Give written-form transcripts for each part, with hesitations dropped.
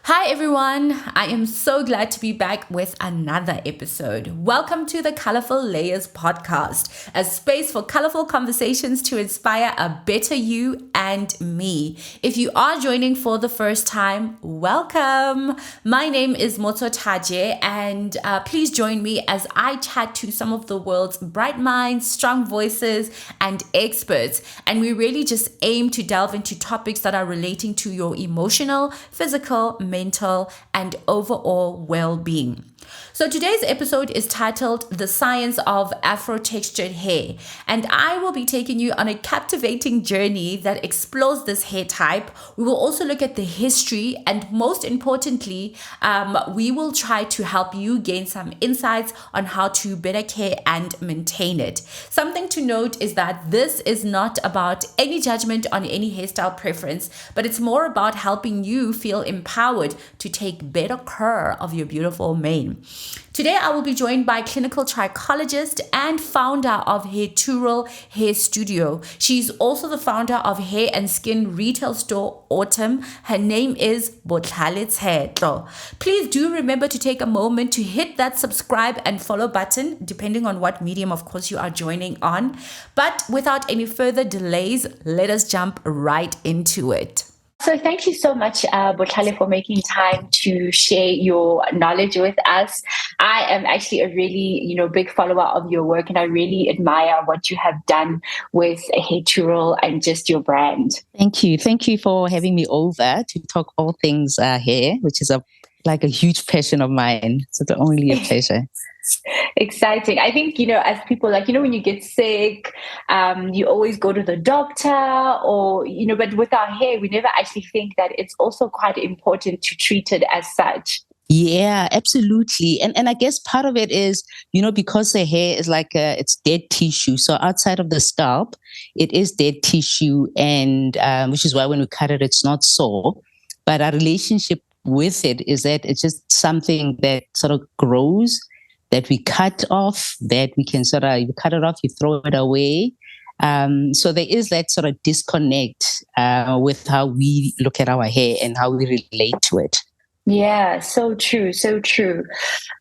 Hi everyone, I am so glad to be back with another episode. Welcome to the Colorful Layers podcast, a space for colorful conversations to inspire a better you and me. If you are joining for the first time, welcome. My name is Motso Taje, and please join me as I chat to some of the world's bright minds, strong voices, and experts. And we really just aim to delve into topics that are relating to your emotional, physical, mental, and overall well-being. So today's episode is titled The Science of Afro-Textured Hair, and I will be taking you on a captivating journey that explores this hair type. We will also look at the history, and most importantly, we will try to help you gain some insights on how to better care and maintain it. Something to note is that this is not about any judgment on any hairstyle preference, but it's more about helping you feel empowered to take better care of your beautiful mane. Today, I will be joined by clinical trichologist and founder of Hairtural Studio. She's also the founder of hair and skin retail store Autumn. Her name is Bothlale Tshetlo. Please do remember to take a moment to hit that subscribe and follow button, depending on what medium, of course, you are joining on. But without any further delays, let us jump right into it. So thank you so much, Bothlale, for making time to share your knowledge with us. I am actually a really, big follower of your work, and I really admire what you have done with Hairtural and just your brand. Thank you. Thank you for having me over to talk all things hair, which is a huge passion of mine. So it's only a pleasure. Exciting. I think, as people when you get sick, you always go to the doctor or, but with our hair, we never actually think that it's also quite important to treat it as such. Yeah, absolutely. And I guess part of it is, because the hair is it's dead tissue. So outside of the scalp, it is dead tissue. And which is why when we cut it, it's not sore. But our relationship with it is that it's just something that sort of grows, that we cut off, that we can you cut it off, you throw it away. So there is that sort of disconnect with how we look at our hair and how we relate to it. Yeah, so true, so true.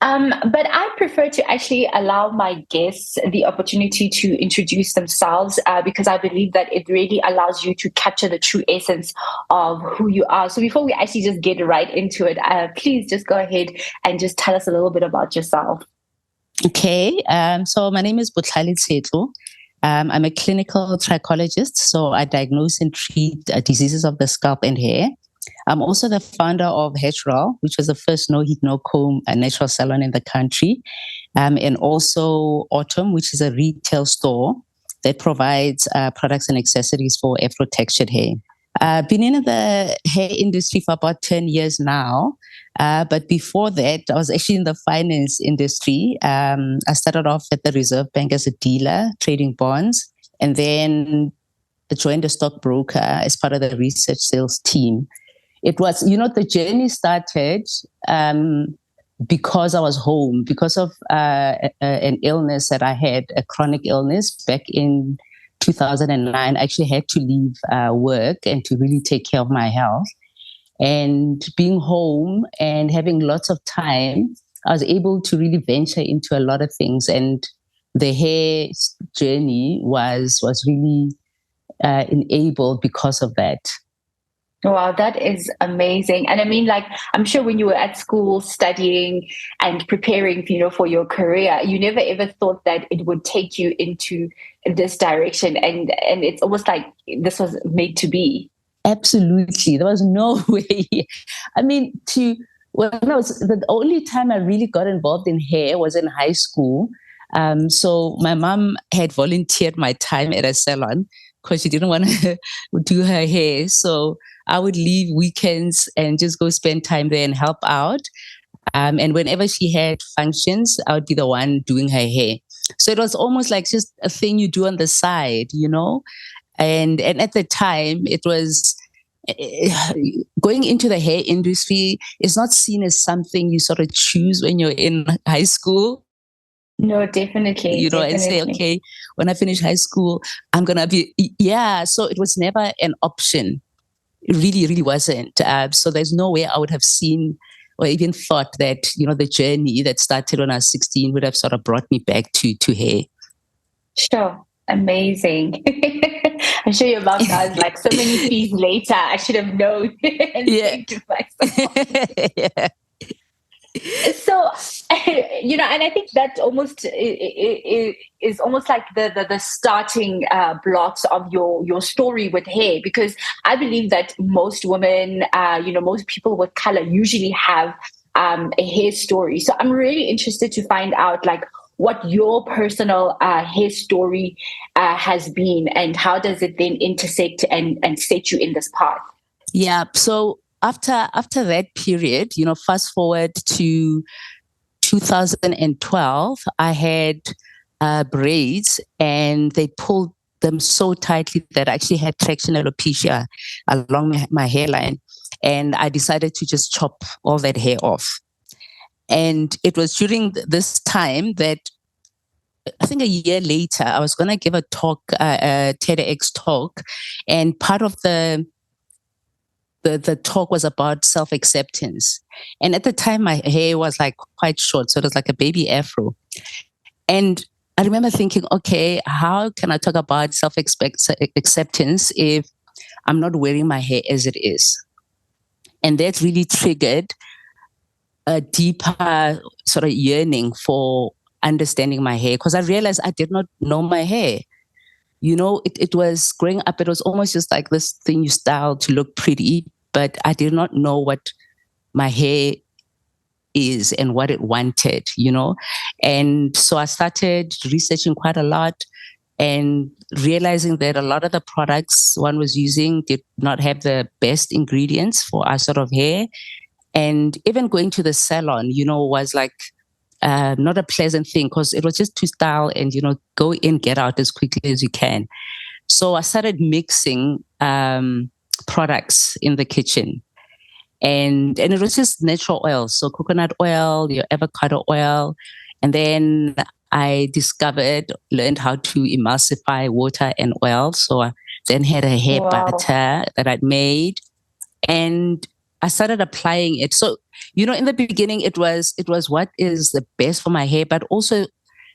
But I prefer to actually allow my guests the opportunity to introduce themselves because I believe that it really allows you to capture the true essence of who you are. So before we actually just get right into it, please just go ahead and just tell us a little bit about yourself. Okay, so my name is Bothlale Tshetlo. I'm a clinical trichologist, so I diagnose and treat diseases of the scalp and hair. I'm also the founder of Hairtural, which was the first no-heat, no-comb natural salon in the country, and also Autumn, which is a retail store that provides products and accessories for afro-textured hair. I've been in the hair industry for about 10 years now. But before that, I was actually in the finance industry. I started off at the Reserve Bank as a dealer, trading bonds, and then I joined a stockbroker as part of the research sales team. It was, the journey started because I was home, because of an illness that I had, a chronic illness back in 2009. I actually had to leave work and to really take care of my health. And being home and having lots of time, I was able to really venture into a lot of things. And the hair journey was really enabled because of that. Wow, that is amazing. And I mean, I'm sure when you were at school studying and preparing, for your career, you never ever thought that it would take you into this direction. And it's almost like this was made to be. Absolutely. There was no way. I mean, the only time I really got involved in hair was in high school. So my mom had volunteered my time at a salon because she didn't want to do her hair. So I would leave weekends and just go spend time there and help out. And whenever she had functions, I would be the one doing her hair. So it was almost like just a thing you do on the side, And at the time, it was going into the hair industry is not seen as something you sort of choose when you're in high school. No, definitely. And say, okay, when I finish high school, I'm going to be, So it was never an option. It really, really wasn't. So there's no way I would have seen or even thought that, the journey that started when I was 16 would have sort of brought me back to hair. Sure. Amazing. I'm sure your mom does like so many fees later. I should have known and think to myself. Yeah. So, and I think that almost is almost like the starting blocks of your story with hair, because I believe that most women, most people with color usually have a hair story. So I'm really interested to find out like what your personal hair story has been, and how does it then intersect and set you in this path? Yeah. So after that period, fast forward to 2012, I had braids, and they pulled them so tightly that I actually had traction alopecia along my hairline. And I decided to just chop all that hair off. And it was during this time that I think a year later, I was going to give a talk, a TEDx talk, and part of the talk was about self-acceptance. And at the time, my hair was like quite short, so it was like a baby afro. And I remember thinking, okay, how can I talk about self-acceptance if I'm not wearing my hair as it is? And that really triggered a deeper sort of yearning for understanding my hair, because I realized I did not know my hair. It was growing up, it was almost just like this thing you style to look pretty, but I did not know what my hair is and what it wanted, And so I started researching quite a lot and realizing that a lot of the products one was using did not have the best ingredients for our sort of hair. And even going to the salon, was like not a pleasant thing, because it was just to style and, go in, get out as quickly as you can. So I started mixing products in the kitchen. And it was just natural oil. So coconut oil, your avocado oil. And then I learned how to emulsify water and oil. So I then had a hair butter that I'd made. And I started applying it. So, in the beginning, it was what is the best for my hair, but also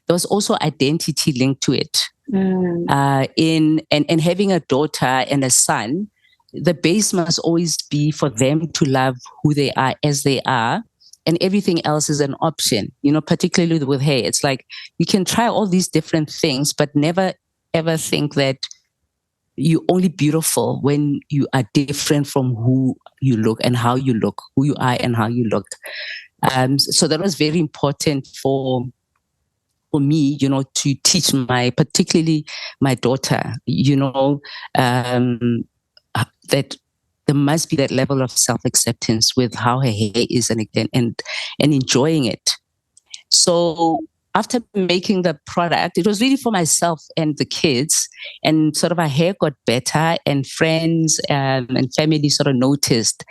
there was also identity linked to it. And having a daughter and a son, the base must always be for them to love who they are as they are, and everything else is an option. Particularly with hair, it's like you can try all these different things, but never ever think that you're only beautiful when you are different from who you look and how you look, who you are and how you look. So that was very important for me, to teach particularly my daughter, that there must be that level of self-acceptance with how her hair is and enjoying it. So after making the product, it was really for myself and the kids, and sort of our hair got better, and friends and family sort of noticed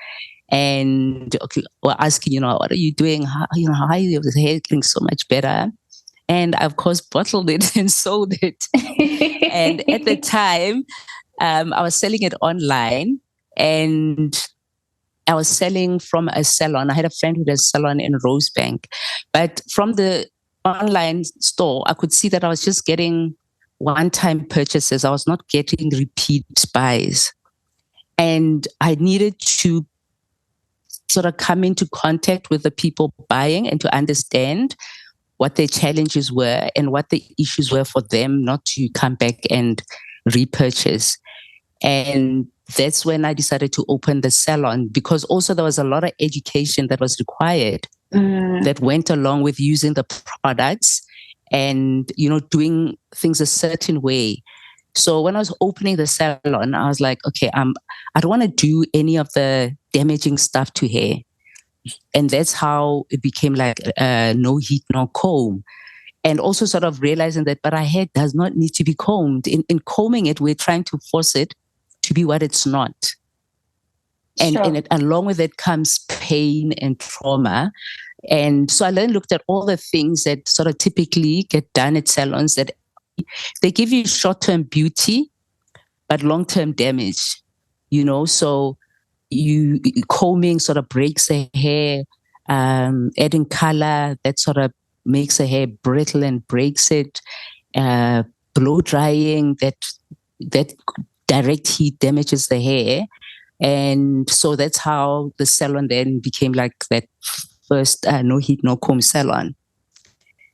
and were asking, what are you doing? How are your hair getting so much better? And I, of course, bottled it and sold it. And at the time, I was selling it online, and I was selling from a salon. I had a friend who does a salon in Rosebank. But from the online store, I could see that I was just getting one-time purchases. I was not getting repeat buys. And I needed to sort of come into contact with the people buying and to understand what their challenges were and what the issues were for them not to come back and repurchase. And that's when I decided to open the salon, because also there was a lot of education that was required that went along with using the products and, doing things a certain way. So when I was opening the salon, I was like, okay, I don't want to do any of the damaging stuff to hair. And that's how it became like no heat, no comb. And also sort of realizing that, but our hair does not need to be combed. In combing it, we're trying to force it to be what it's not. And along with it comes pain and trauma. And so I looked at all the things that sort of typically get done at salons, that they give you short-term beauty, but long-term damage, So combing sort of breaks the hair, adding color that sort of makes the hair brittle and breaks it, blow drying that direct heat damages the hair. And so that's how the salon then became like that first no heat, no comb salon.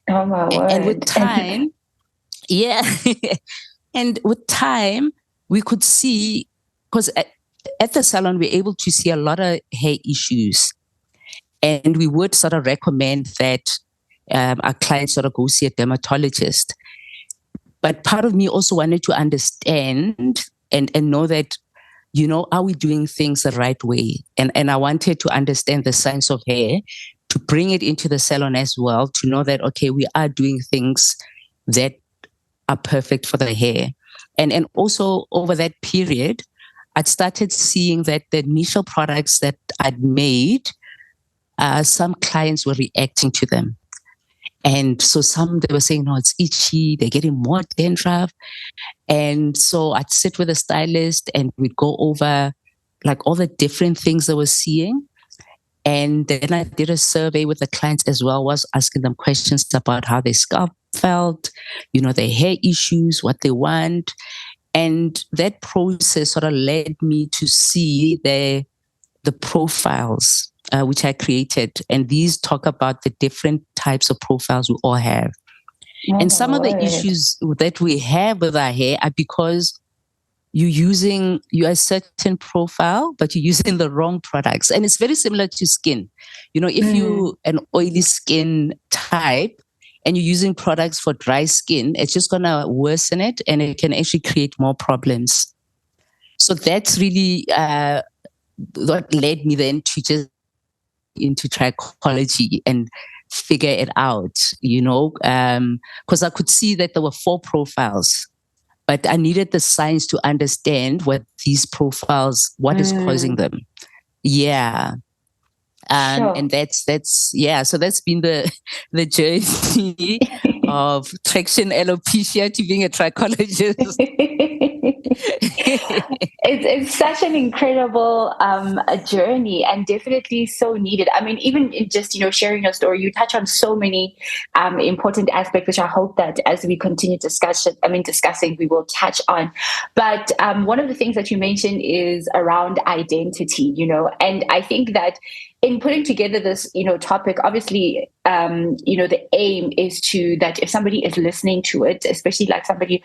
Oh my word. And with time, yeah. And with time, we could see, because at the salon, we're able to see a lot of hair issues. And we would sort of recommend that our clients sort of go see a dermatologist. But part of me also wanted to understand and know that, are we doing things the right way? And I wanted to understand the science of hair, to bring it into the salon as well, to know that, okay, we are doing things that are perfect for the hair. And also over that period, I'd started seeing that the initial products that I'd made, some clients were reacting to them. And so they were saying, no, it's itchy, they're getting more dandruff. And so I'd sit with a stylist and we'd go over like all the different things they were seeing. And then I did a survey with the clients as well, was asking them questions about how their scalp felt, their hair issues, what they want. And that process sort of led me to see the profiles which I created. And these talk about the different types of profiles we all have. Oh, and some of the issues that we have with our hair are because you're a certain profile, but you're using the wrong products. And it's very similar to skin. If you're an oily skin type and you're using products for dry skin, it's just going to worsen it and it can actually create more problems. So that's really what led me then to just into trichology and figure it out, because I could see that there were 4 profiles, but I needed the science to understand what these profiles, what is causing them. Yeah. Sure. And that's yeah. So that's been the journey of traction alopecia to being a trichologist. It's such an incredible journey, and definitely so needed. I mean, even in just sharing your story, you touch on so many important aspects, which I hope that as we continue discussing, we will touch on. But one of the things that you mentioned is around identity, and I think that in putting together this, topic, obviously, the aim is that if somebody is listening to it, especially like somebody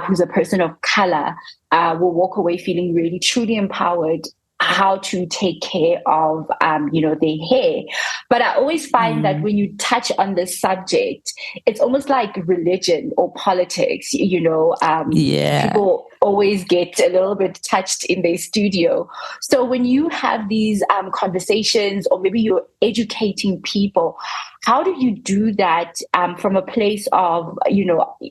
who's a person of color, will walk away feeling really truly empowered how to take care of, their hair. But I always find that when you touch on this subject, it's almost like religion or politics, people always get a little bit touched in their studio. So when you have these conversations, or maybe you're educating people, how do you do that from a place of,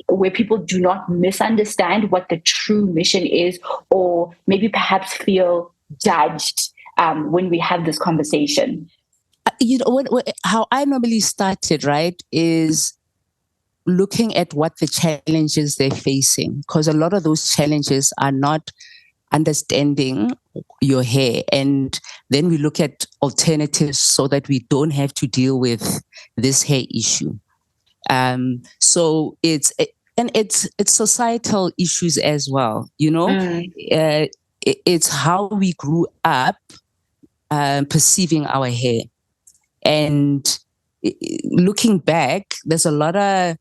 where people do not misunderstand what the true mission is, or maybe perhaps feel judged when we have this conversation? How I normally started, right, is looking at what the challenges they're facing, because a lot of those challenges are not understanding your hair. And then we look at alternatives so that we don't have to deal with this hair issue. So it's societal issues as well, it's how we grew up perceiving our hair. And looking back, there's a lot of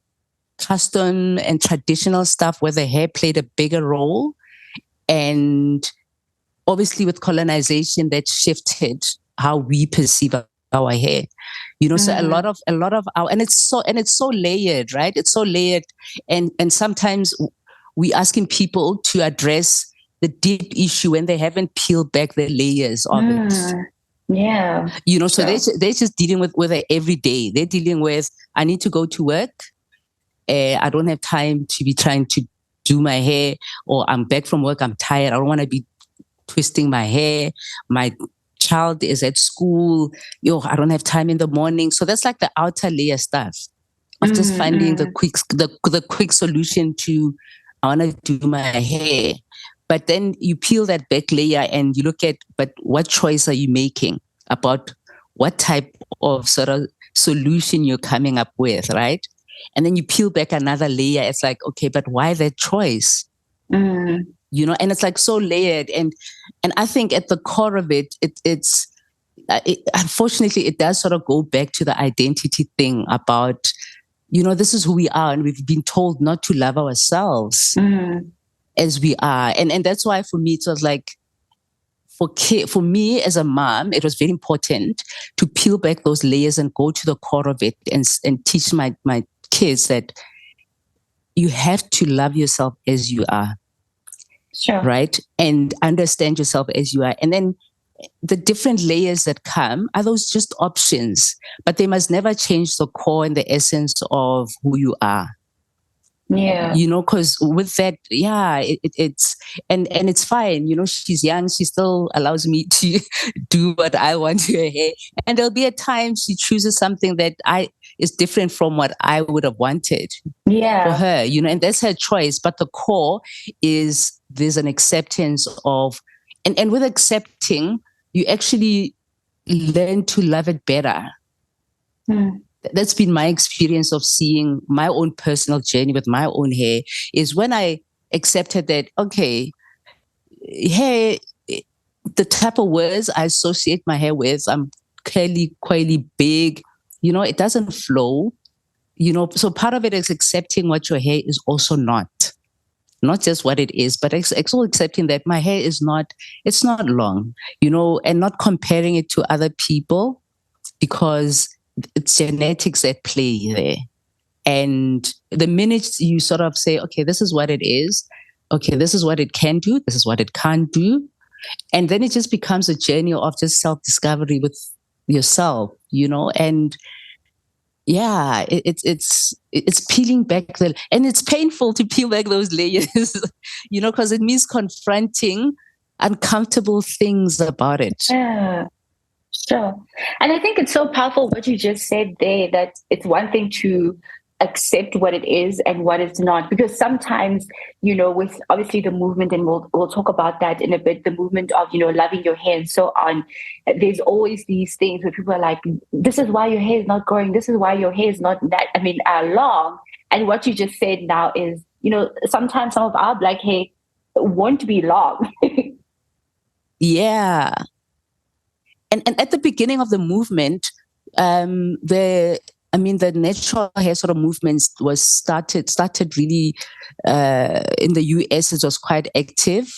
custom and traditional stuff where the hair played a bigger role. And obviously with colonization, that shifted how we perceive our hair. So a lot of our, and it's so layered, right? It's so layered. And sometimes we asking people to address the deep issue when they haven't peeled back the layers of it. Yeah. So they're just dealing with it every day. They're dealing with, I need to go to work. I don't have time to be trying to do my hair, or I'm back from work, I'm tired. I don't want to be twisting my hair. My child is at school. I don't have time in the morning. So that's like the outer layer stuff of just finding the quick solution to, I want to do my hair. But then you peel that back layer and you look at, but what choice are you making about what type of sort of solution you're coming up with, right? And then you peel back another layer. It's like, okay, but why that choice? Mm. You know, and it's like so layered. And I think at the core of it, unfortunately, it does sort of go back to the identity thing about, you know, this is who we are. And we've been told not to love ourselves as we are. And that's why for me, it was like, for me as a mom, it was very important to peel back those layers and go to the core of it and teach my kids that you have to love yourself as you are. Sure. Right? And understand yourself as you are. And then the different layers that come, are those just options? But they must never change the core and the essence of who you are. Yeah. You know, because with that, it's and it's fine. You know, she's young. She still allows me to do what I want to her hair. And there'll be a time she chooses something that is different from what I would have wanted for her, you know, and that's her choice. But the core is there's an acceptance of, and with accepting, you actually learn to love it better. That's been my experience of seeing my own personal journey with my own hair, is when I accepted that, okay, hair, the type of words I associate my hair with, I'm curly, coily, big, you know, it doesn't flow, you know. So part of it is accepting what your hair is also not just what it is, but also accepting that my hair is not, it's not long, you know, and not comparing it to other people, because it's genetics at play there. And the minute you sort of say, okay, this is what it is, okay, this is what it can do, this is what it can't do, and then it just becomes a journey of just self-discovery with yourself, you know. And yeah, it's peeling back and it's painful to peel back those layers, you know, because it means confronting uncomfortable things about it. Yeah. Sure. And I think it's so powerful what you just said there, that it's one thing to accept what it is and what it's not, because sometimes, you know, with obviously the movement, and we'll talk about that in a bit, the movement of, you know, loving your hair and so on, there's always these things where people are like, this is why your hair is not growing, this is why your hair is not that, long. And what you just said now is, you know, sometimes some of our black hair won't be long. Yeah. And at the beginning of the movement, the natural hair sort of movements was started really in the US. It was quite active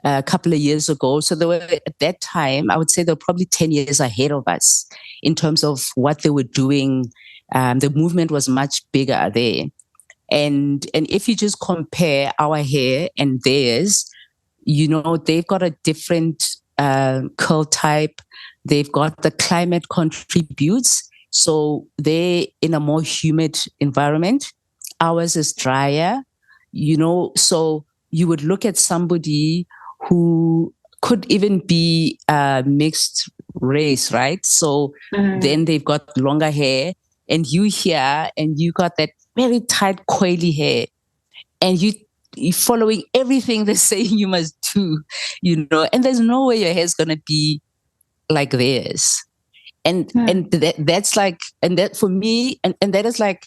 a couple of years ago. So they were, at that time, I would say they were probably 10 years ahead of us in terms of what they were doing. The movement was much bigger there. And if you just compare our hair and theirs, you know, they've got a different curl type. They've got the climate contributes. So they're in a more humid environment. Ours is drier, you know. So you would look at somebody who could even be mixed race, right? So then they've got longer hair, and you here, and you got that very tight, coily hair, and you're following everything they're saying you must do, you know, and there's no way your hair's going to be like theirs. And that's like, and that for me, and that is like,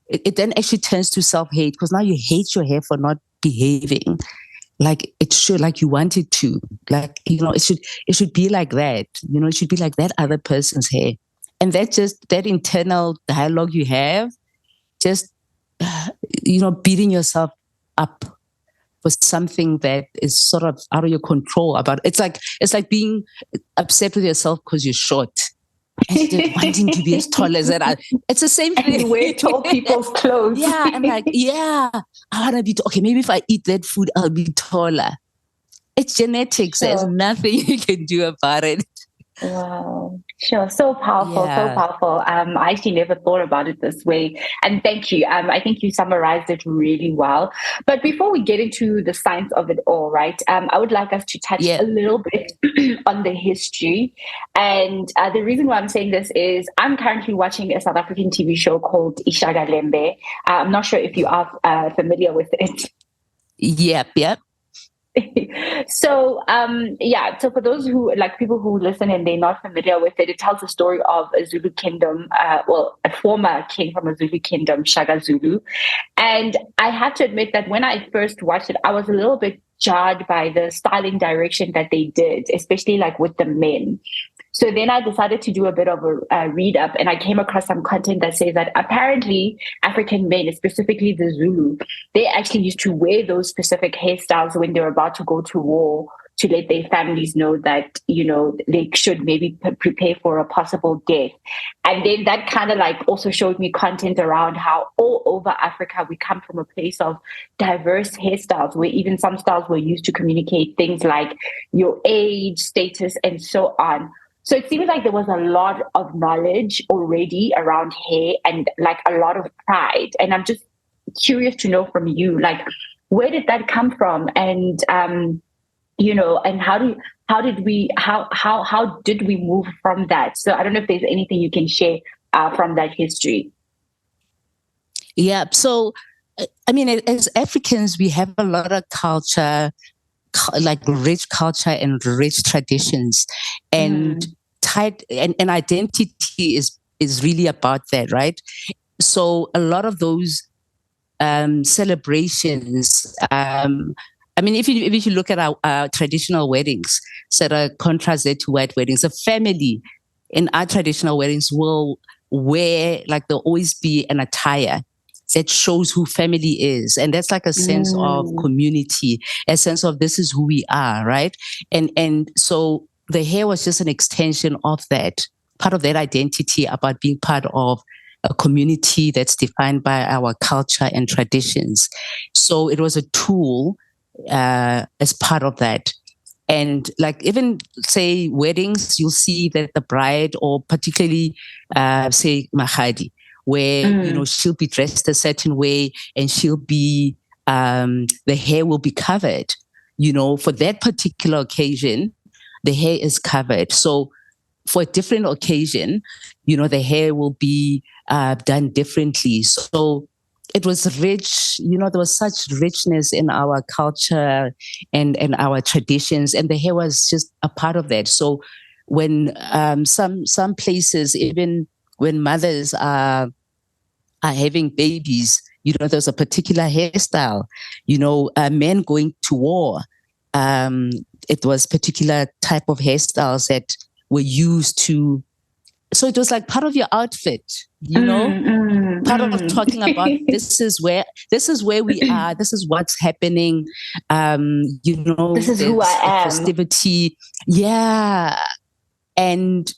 it then actually turns to self-hate, because now you hate your hair for not behaving like it should, like you want it to, like, you know, it should be like that, you know, it should be like that other person's hair. And that just, that internal dialogue you have, just, you know, beating yourself up for something that is sort of out of your control. About it's like being upset with yourself because you're short and wanting to be as tall as that. It's the same thing. And you wear tall people's clothes. Yeah, I'm like, yeah, I want to be okay. Maybe if I eat that food, I'll be taller. It's genetics. Sure. There's nothing you can do about it. Wow. Sure. So powerful, so powerful. I actually never thought about it this way. And thank you. I think you summarized it really well. But before we get into the science of it all, right, I would like us to touch a little bit on the history. And the reason why I'm saying this is I'm currently watching a South African TV show called Ishaga Lembe. I'm not sure if you are familiar with it. Yep. So for those who like people who listen and they're not familiar with it, it tells the story of a Zulu kingdom, a former king from a Zulu kingdom, Shaka Zulu. And I have to admit that when I first watched it, I was a little bit jarred by the styling direction that they did, especially like with the men. So then I decided to do a bit of a read up, and I came across some content that says that apparently African men, specifically the Zulu, they actually used to wear those specific hairstyles when they're about to go to war to let their families know that, they should maybe prepare for a possible death. And then that kind of like also showed me content around how all over Africa we come from a place of diverse hairstyles, where even some styles were used to communicate things like your age, status, and so on. So it seems like there was a lot of knowledge already around hair and like a lot of pride. And I'm just curious to know from you, like, where did that come from? And, and how did we move from that? So I don't know if there's anything you can share from that history. Yeah. So, I mean, as Africans, we have a lot of culture, like rich culture and rich traditions, and tied and identity is really about that, right? So a lot of those celebrations. I mean, if you look at our traditional weddings, sort of contrast it to white weddings, a family in our traditional weddings will wear, like, there'll always be an attire that shows who family is. And that's like a sense of community, a sense of this is who we are, right? And so the hair was just an extension of that, part of that identity about being part of a community that's defined by our culture and traditions. So it was a tool as part of that. And like even say weddings, you'll see that the bride, or particularly say mahadi, where she'll be dressed a certain way and she'll be the hair will be covered. For that particular occasion, the hair is covered. So for a different occasion, the hair will be done differently. So it was rich, there was such richness in our culture and our traditions, and the hair was just a part of that. So when some places, even when mothers are having babies, there's a particular hairstyle. Men going to war, it was particular type of hairstyles that were used to. So it was like part of your outfit, part of talking about this is where we are, this is what's happening, this is who I am. Festivity, yeah, and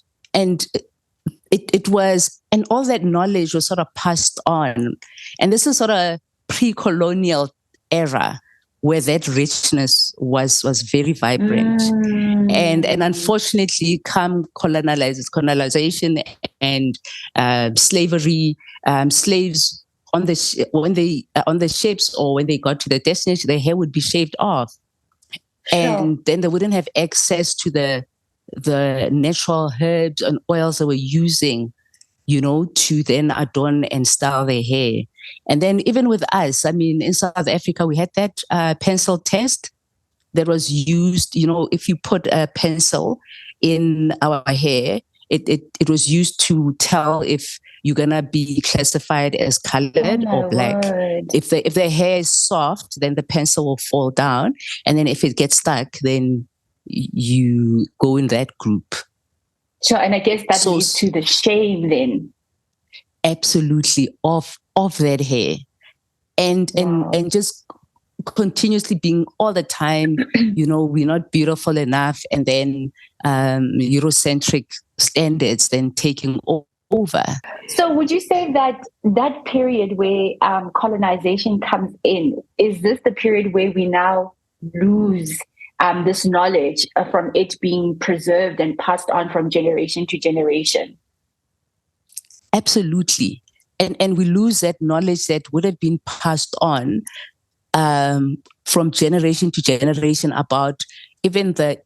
it was, and all that knowledge was sort of passed on, and this is sort of pre-colonial era where that richness was very vibrant. And unfortunately, come colonization and slavery, slaves on the ships, or when they got to the destination, their hair would be shaved off, and then they wouldn't have access to the natural herbs and oils they were using, to then adorn and style their hair. And then even with us, I mean, in South Africa, we had that pencil test that was used. If you put a pencil in our hair, it was used to tell if you're gonna be classified as colored or black. Word. If the hair is soft, then the pencil will fall down, and then if it gets stuck, then you go in that group. Sure, and I guess that leads to the shame then. Absolutely, of that hair, and just continuously being all the time, we're not beautiful enough, and then Eurocentric standards then taking over. So would you say that period where colonization comes in, is this the period where we now lose this knowledge from it being preserved and passed on from generation to generation? Absolutely. And we lose that knowledge that would have been passed on from generation to generation about even the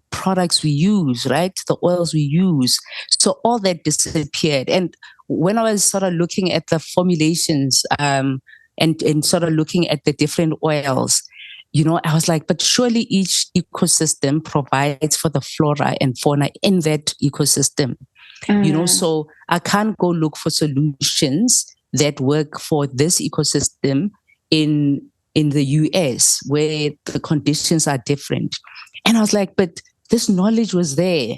products we use, right? The oils we use. So all that disappeared. And when I was sort of looking at the formulations and sort of looking at the different oils, I was like, but surely each ecosystem provides for the flora and fauna in that ecosystem. So I can't go look for solutions that work for this ecosystem in the US where the conditions are different. And I was like, but this knowledge was there,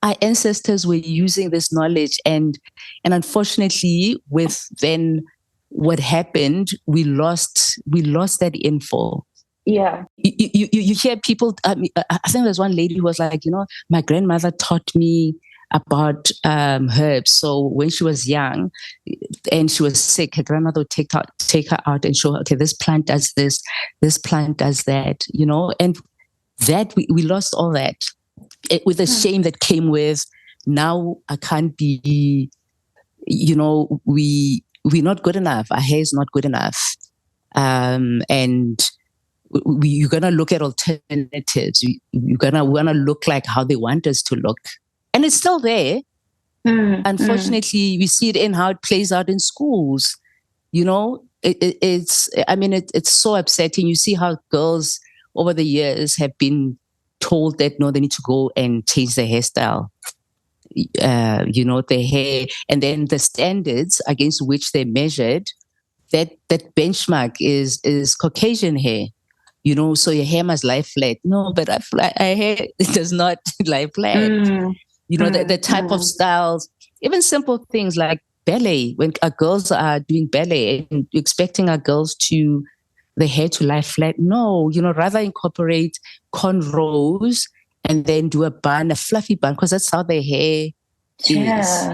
our ancestors were using this knowledge, and unfortunately with then what happened, we lost that info. Yeah. You hear people, I think there's one lady who was like, my grandmother taught me about herbs. So when she was young and she was sick, her grandmother would take her out and show her, okay, this plant does this plant does that, and that we lost all that with the shame that came with, now I can't be, we're not good enough. Our hair is not good enough. And you're going to look at alternatives. You're going to want to look like how they want us to look. And it's still there. Unfortunately, we see it in how it plays out in schools. It's so upsetting. You see how girls over the years have been told that, no, they need to go and change their hairstyle. Their hair, and then the standards against which they measured, that benchmark is Caucasian hair. So your hair must lie flat. No, but our hair does not lie flat. The type of styles, even simple things like ballet, when our girls are doing ballet and expecting our girls to, the hair to lie flat. No, rather incorporate cornrows and then do a fluffy bun, because that's how their hair is.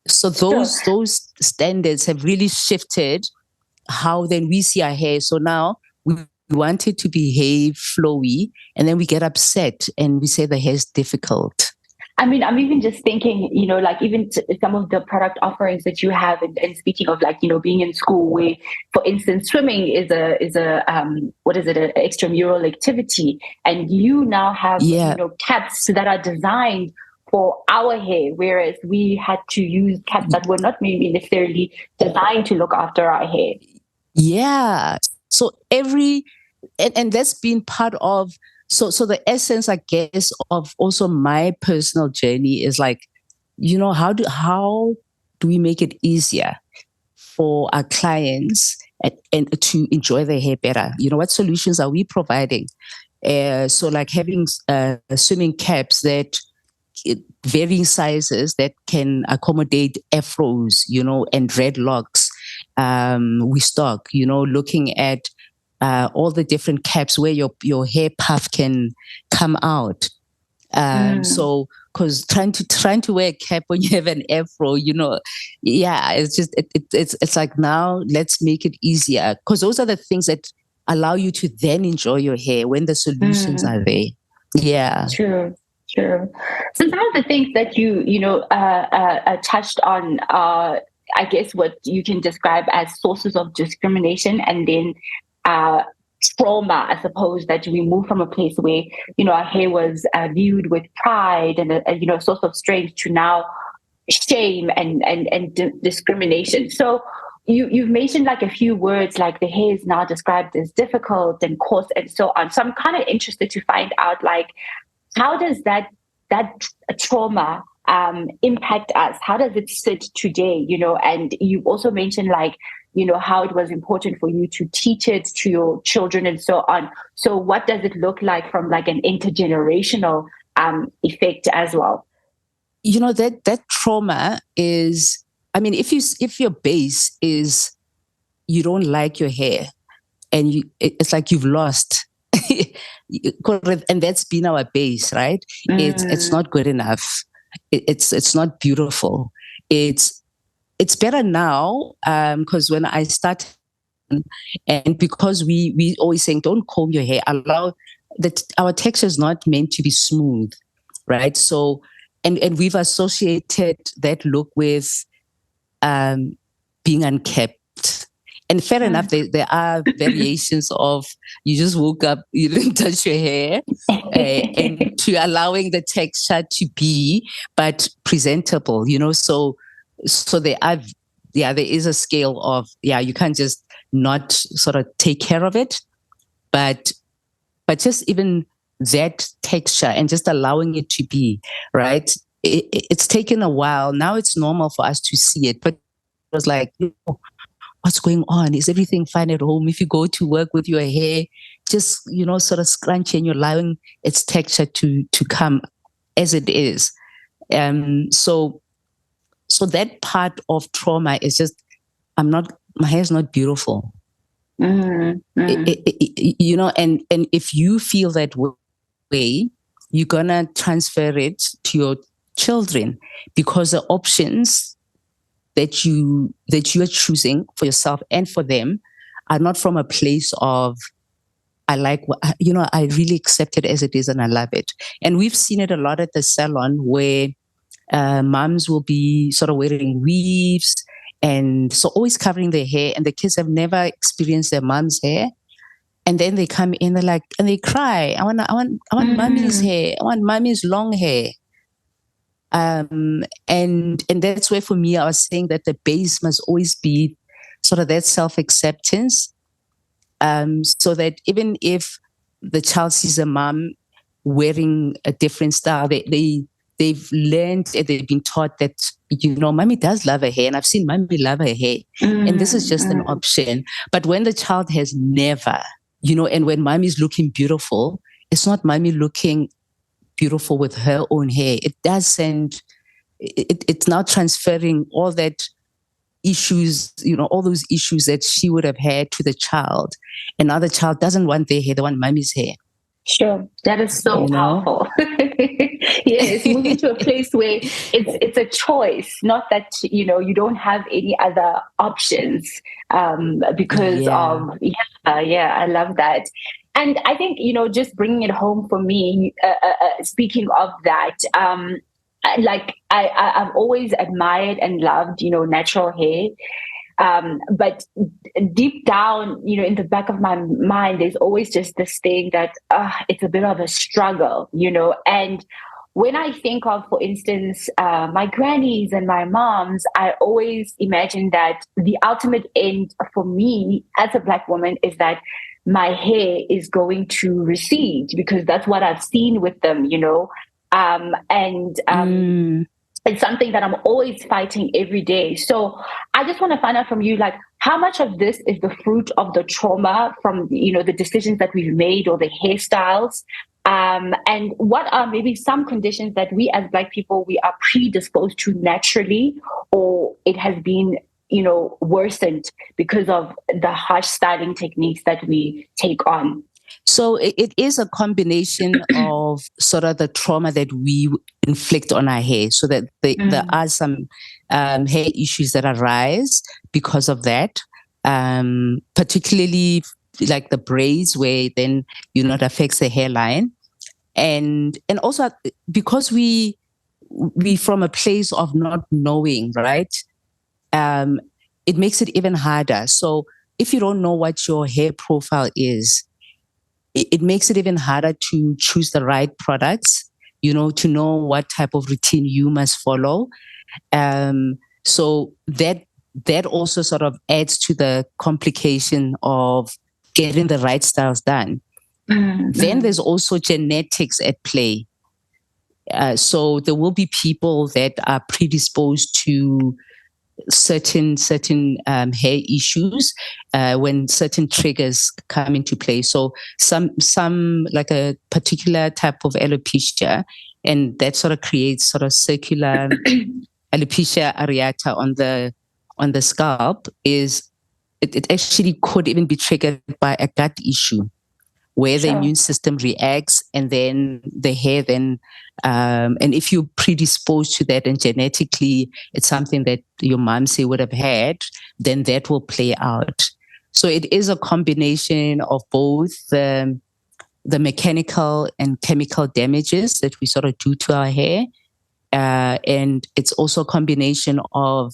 So those standards have really shifted how then we see our hair. So now we want it to behave flowy, and then we get upset and we say the hair is difficult. I mean, I'm even just thinking, like even some of the product offerings that you have, and speaking of like, being in school where, for instance, swimming is an extramural activity. And you now have, caps that are designed for our hair, whereas we had to use caps that were not maybe necessarily designed to look after our hair. Yeah. So and that's been part of, so the essence, I guess, of also my personal journey is like, how do we make it easier for our clients and to enjoy their hair better? What solutions are we providing? So like having swimming caps that varying sizes that can accommodate afros, and dreadlocks. We stock, looking at all the different caps where your hair puff can come out. So, because trying to wear a cap when you have an afro, it's just it's like, now let's make it easier, because those are the things that allow you to then enjoy your hair when the solutions are there. Yeah, true. So some of the things that you touched on are, I guess, what you can describe as sources of discrimination, and then trauma, I suppose, that we move from a place where, our hair was viewed with pride and a source of strength, to now shame and discrimination. So you've mentioned like a few words, like the hair is now described as difficult and coarse and so on. So I'm kind of interested to find out, like, how does that trauma impact us? How does it sit today? And you also mentioned, like, how it was important for you to teach it to your children and so on. So what does it look like from like an intergenerational effect as well? That trauma is, I mean, if your base is you don't like your hair, and it's like you've lost. And that's been our base, right? It's not good enough. It's not beautiful. It's better now, because when I started, and because we always saying, don't comb your hair, allow that our texture is not meant to be smooth, right? So and we've associated that look with being unkept. And fair enough, there are variations of you just woke up, you didn't touch your hair, and to allowing the texture to be, but presentable, So there is a scale of, you can't just not sort of take care of it. but just even that texture and just allowing it to be, right? It's taken a while. Now it's normal for us to see it, but it was like, what's going on? Is everything fine at home? If you go to work with your hair, just, sort of scrunchy, and you're allowing its texture to come as it is. So that part of trauma is just, my hair is not beautiful. And if you feel that way, you're gonna transfer it to your children, because the options that you are choosing for yourself and for them are not from a place of, I like, I really accept it as it is and I love it. And we've seen it a lot at the salon, where moms will be sort of wearing weaves, and so always covering their hair, and the kids have never experienced their mom's hair. And then they come in, they're like, and they cry, I want mommy's hair. I want mommy's long hair. And that's where, for me, I was saying that the base must always be sort of that self-acceptance. So that even if the child sees a mom wearing a different style, they've learned and they've been taught that, mommy does love her hair, and I've seen mommy love her hair. And this is just an option. But when the child has never, and when mommy's looking beautiful, it's not mommy looking beautiful with her own hair. It does send, it's now transferring all that issues, all those issues that she would have had to the child. And now the child doesn't want their hair, they want mommy's hair. Sure, that is so powerful. Yes, moving to a place where it's a choice, not that you don't have any other options because of I love that. And I think just bringing it home for me. Speaking of that, I've always admired and loved natural hair. But deep down, in the back of my mind, there's always just this thing that it's a bit of a struggle, and when I think of, for instance, my grannies and my moms, I always imagine that the ultimate end for me as a Black woman is that my hair is going to recede, because that's what I've seen with them, it's something that I'm always fighting every day. So I just want to find out from you, how much of this is the fruit of the trauma from, the decisions that we've made, or the hairstyles? And what are maybe some conditions that we as Black people, we are predisposed to naturally, or it has been, worsened because of the harsh styling techniques that we take on? So it is a combination of sort of the trauma that we inflict on our hair, so that there are some hair issues that arise because of that, particularly like the braids, where then it affects the hairline, and also because we from a place of not knowing, right? It makes it even harder. So if you don't know what your hair profile is, it makes it even harder to choose the right products, to know what type of routine you must follow. So that also sort of adds to the complication of getting the right styles done. Then there's also genetics at play. So there will be people that are predisposed to certain hair issues when certain triggers come into play. So some like a particular type of alopecia, and that sort of creates sort of circular alopecia areata on the scalp. It actually could even be triggered by a gut issue, where the immune system reacts, and then the hair and if you're predisposed to that, and genetically it's something that your mom say would have had, then that will play out. So it is a combination of both the mechanical and chemical damages that we sort of do to our hair, and it's also a combination of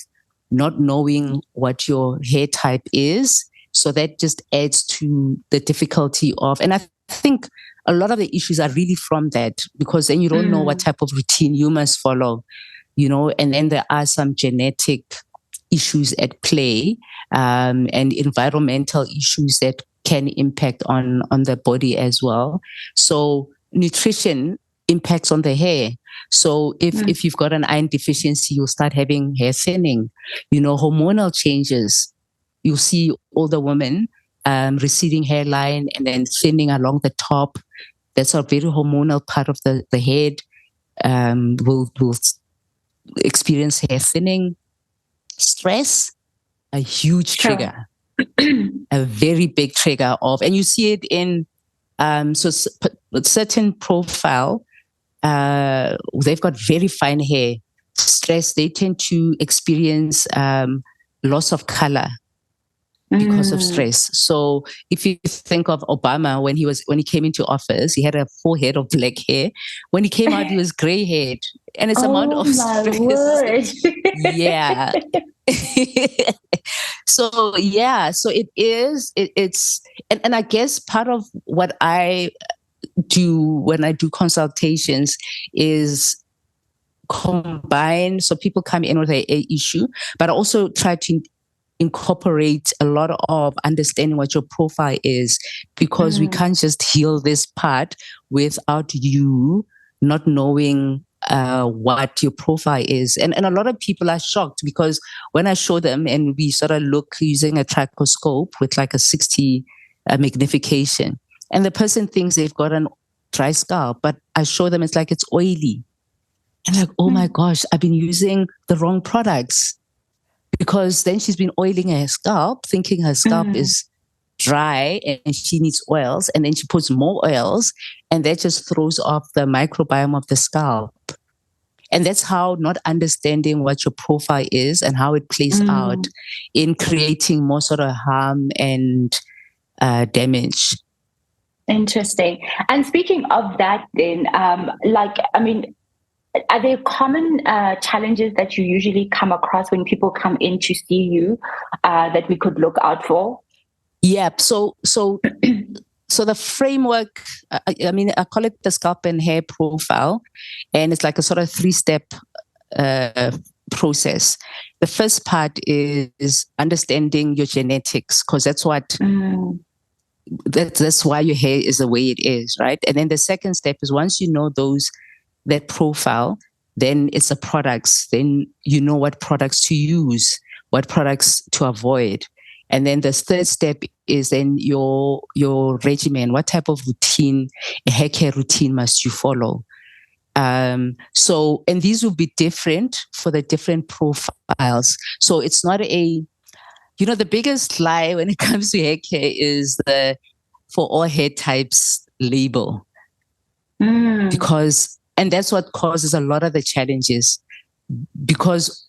not knowing what your hair type is. So that just adds to the difficulty of, and I think a lot of the issues are really from that, because then you don't know what type of routine you must follow, and then there are some genetic issues at play, and environmental issues that can impact on the body as well. So nutrition impacts on the hair. So if you've got an iron deficiency, you'll start having hair thinning, hormonal changes. You'll see older women receding hairline and then thinning along the top. That's a very hormonal part of the head. Will experience hair thinning. Stress, a huge trigger, a very big trigger and you see it in certain profile. They've got very fine hair. Stress, they tend to experience loss of color because of stress. So if you think of Obama, when he came into office, he had a full head of black hair. When he came out, he was gray haired, and it's amount of stress. Yeah. So it is. It's and I guess part of what I do when I do consultations is combine. So people come in with a issue, but I also try to incorporate a lot of understanding what your profile is, because we can't just heal this part without you not knowing what your profile is. And a lot of people are shocked because when I show them and we sort of look using a tricoscope with like a 60 magnification, and the person thinks they've got an dry scalp, but I show them it's like it's oily. And like, oh my gosh, I've been using the wrong products. Because then she's been oiling her scalp, thinking her scalp is dry and she needs oils. And then she puts more oils and that just throws off the microbiome of the scalp. And that's how not understanding what your profile is and how it plays out in creating more sort of harm and damage. Interesting. And speaking of that then, are there common challenges that you usually come across when people come in to see you that we could look out for? Yeah. So the framework, I call it the scalp and hair profile, and it's like a sort of 3-step process. The first part is understanding your genetics, because that's what that's why your hair is the way it is, right? And then the second step is once you know that profile, then it's the products. Then you know what products to use, what products to avoid. And then the third step is then your regimen. What type of routine, hair care routine must you follow? And these will be different for the different profiles. So it's not the biggest lie when it comes to hair care is the for all hair types label. And that's what causes a lot of the challenges, because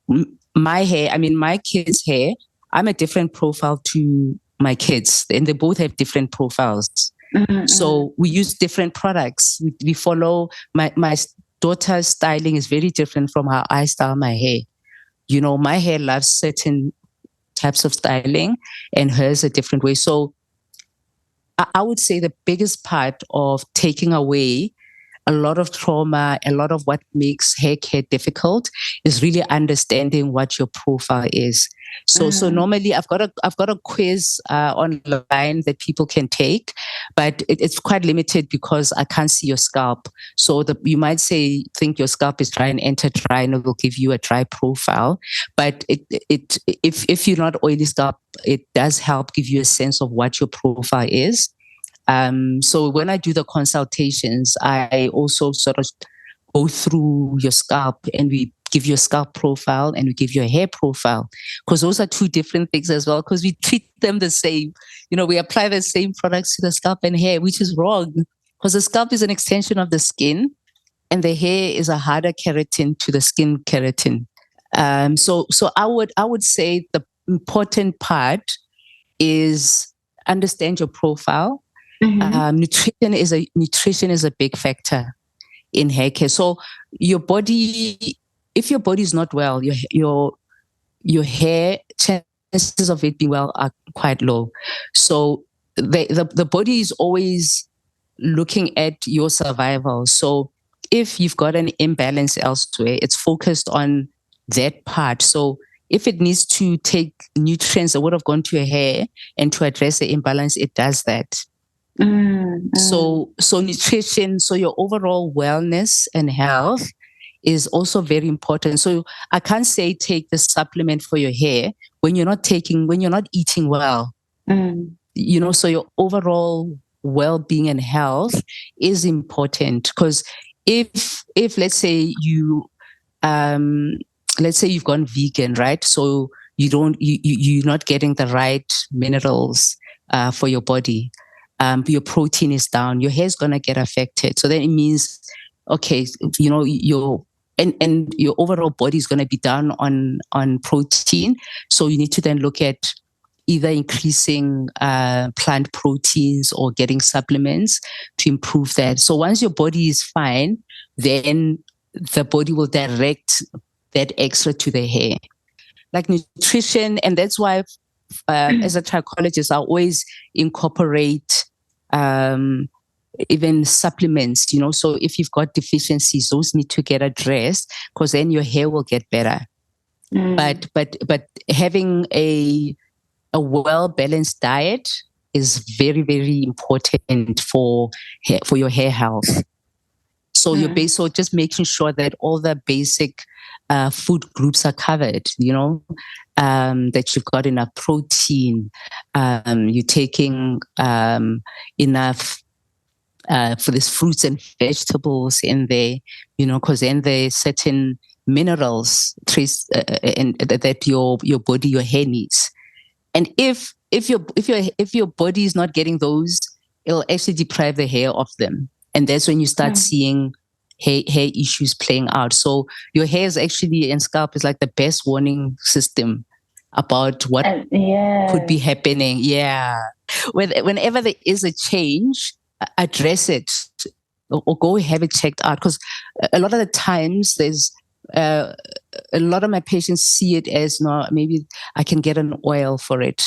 my hair, my kids' hair, I'm a different profile to my kids, and they both have different profiles. So we use different products. We follow my daughter's styling is very different from how I style my hair. My hair loves certain types of styling and hers a different way. So I would say the biggest part of taking away a lot of trauma, a lot of what makes hair care difficult is really understanding what your profile is. So normally I've got a quiz online that people can take, but it's quite limited because I can't see your scalp. So you might think your scalp is dry and enter dry, and it will give you a dry profile. But if you're not oily scalp, it does help give you a sense of what your profile is. So when I do the consultations, I also sort of go through your scalp, and we give you a scalp profile and we give you a hair profile, because those are two different things as well, because we treat them the same. We apply the same products to the scalp and hair, which is wrong, because the scalp is an extension of the skin and the hair is a harder keratin to the skin keratin. So I would say the important part is understand your profile. Nutrition is a big factor in hair care. So if your body is not well, your hair chances of it being well are quite low. So the body is always looking at your survival. So if you've got an imbalance elsewhere, it's focused on that part. So if it needs to take nutrients that would have gone to your hair and to address the imbalance, it does that. So nutrition, so your overall wellness and health is also very important. So I can't say take the supplement for your hair when you're not eating well. So your overall well-being and health is important, because if let's say you've gone vegan, right? So you're not getting the right minerals for your body. Your protein is down, your hair is going to get affected. So then it means, okay, your overall body is going to be down on protein. So you need to then look at either increasing plant proteins or getting supplements to improve that. So once your body is fine, then the body will direct that extra to the hair. Like nutrition, and that's why as a trichologist, I always incorporate even supplements, so if you've got deficiencies, those need to get addressed, because then your hair will get better. But having a well-balanced diet is very, very important for your hair health. So so just making sure that all the basic food groups are covered, that you've got enough protein, you're taking enough for these fruits and vegetables in there, because then there's certain minerals and that your body, your hair needs. And if your body is not getting those, it'll actually deprive the hair of them, and that's when you start seeing hair issues playing out. So your hair is actually, and scalp is like the best warning system about what could be happening. Yeah. Whenever there is a change, address it or go have it checked out. Because a lot of the times there's a lot of my patients see it as, no, maybe I can get an oil for it,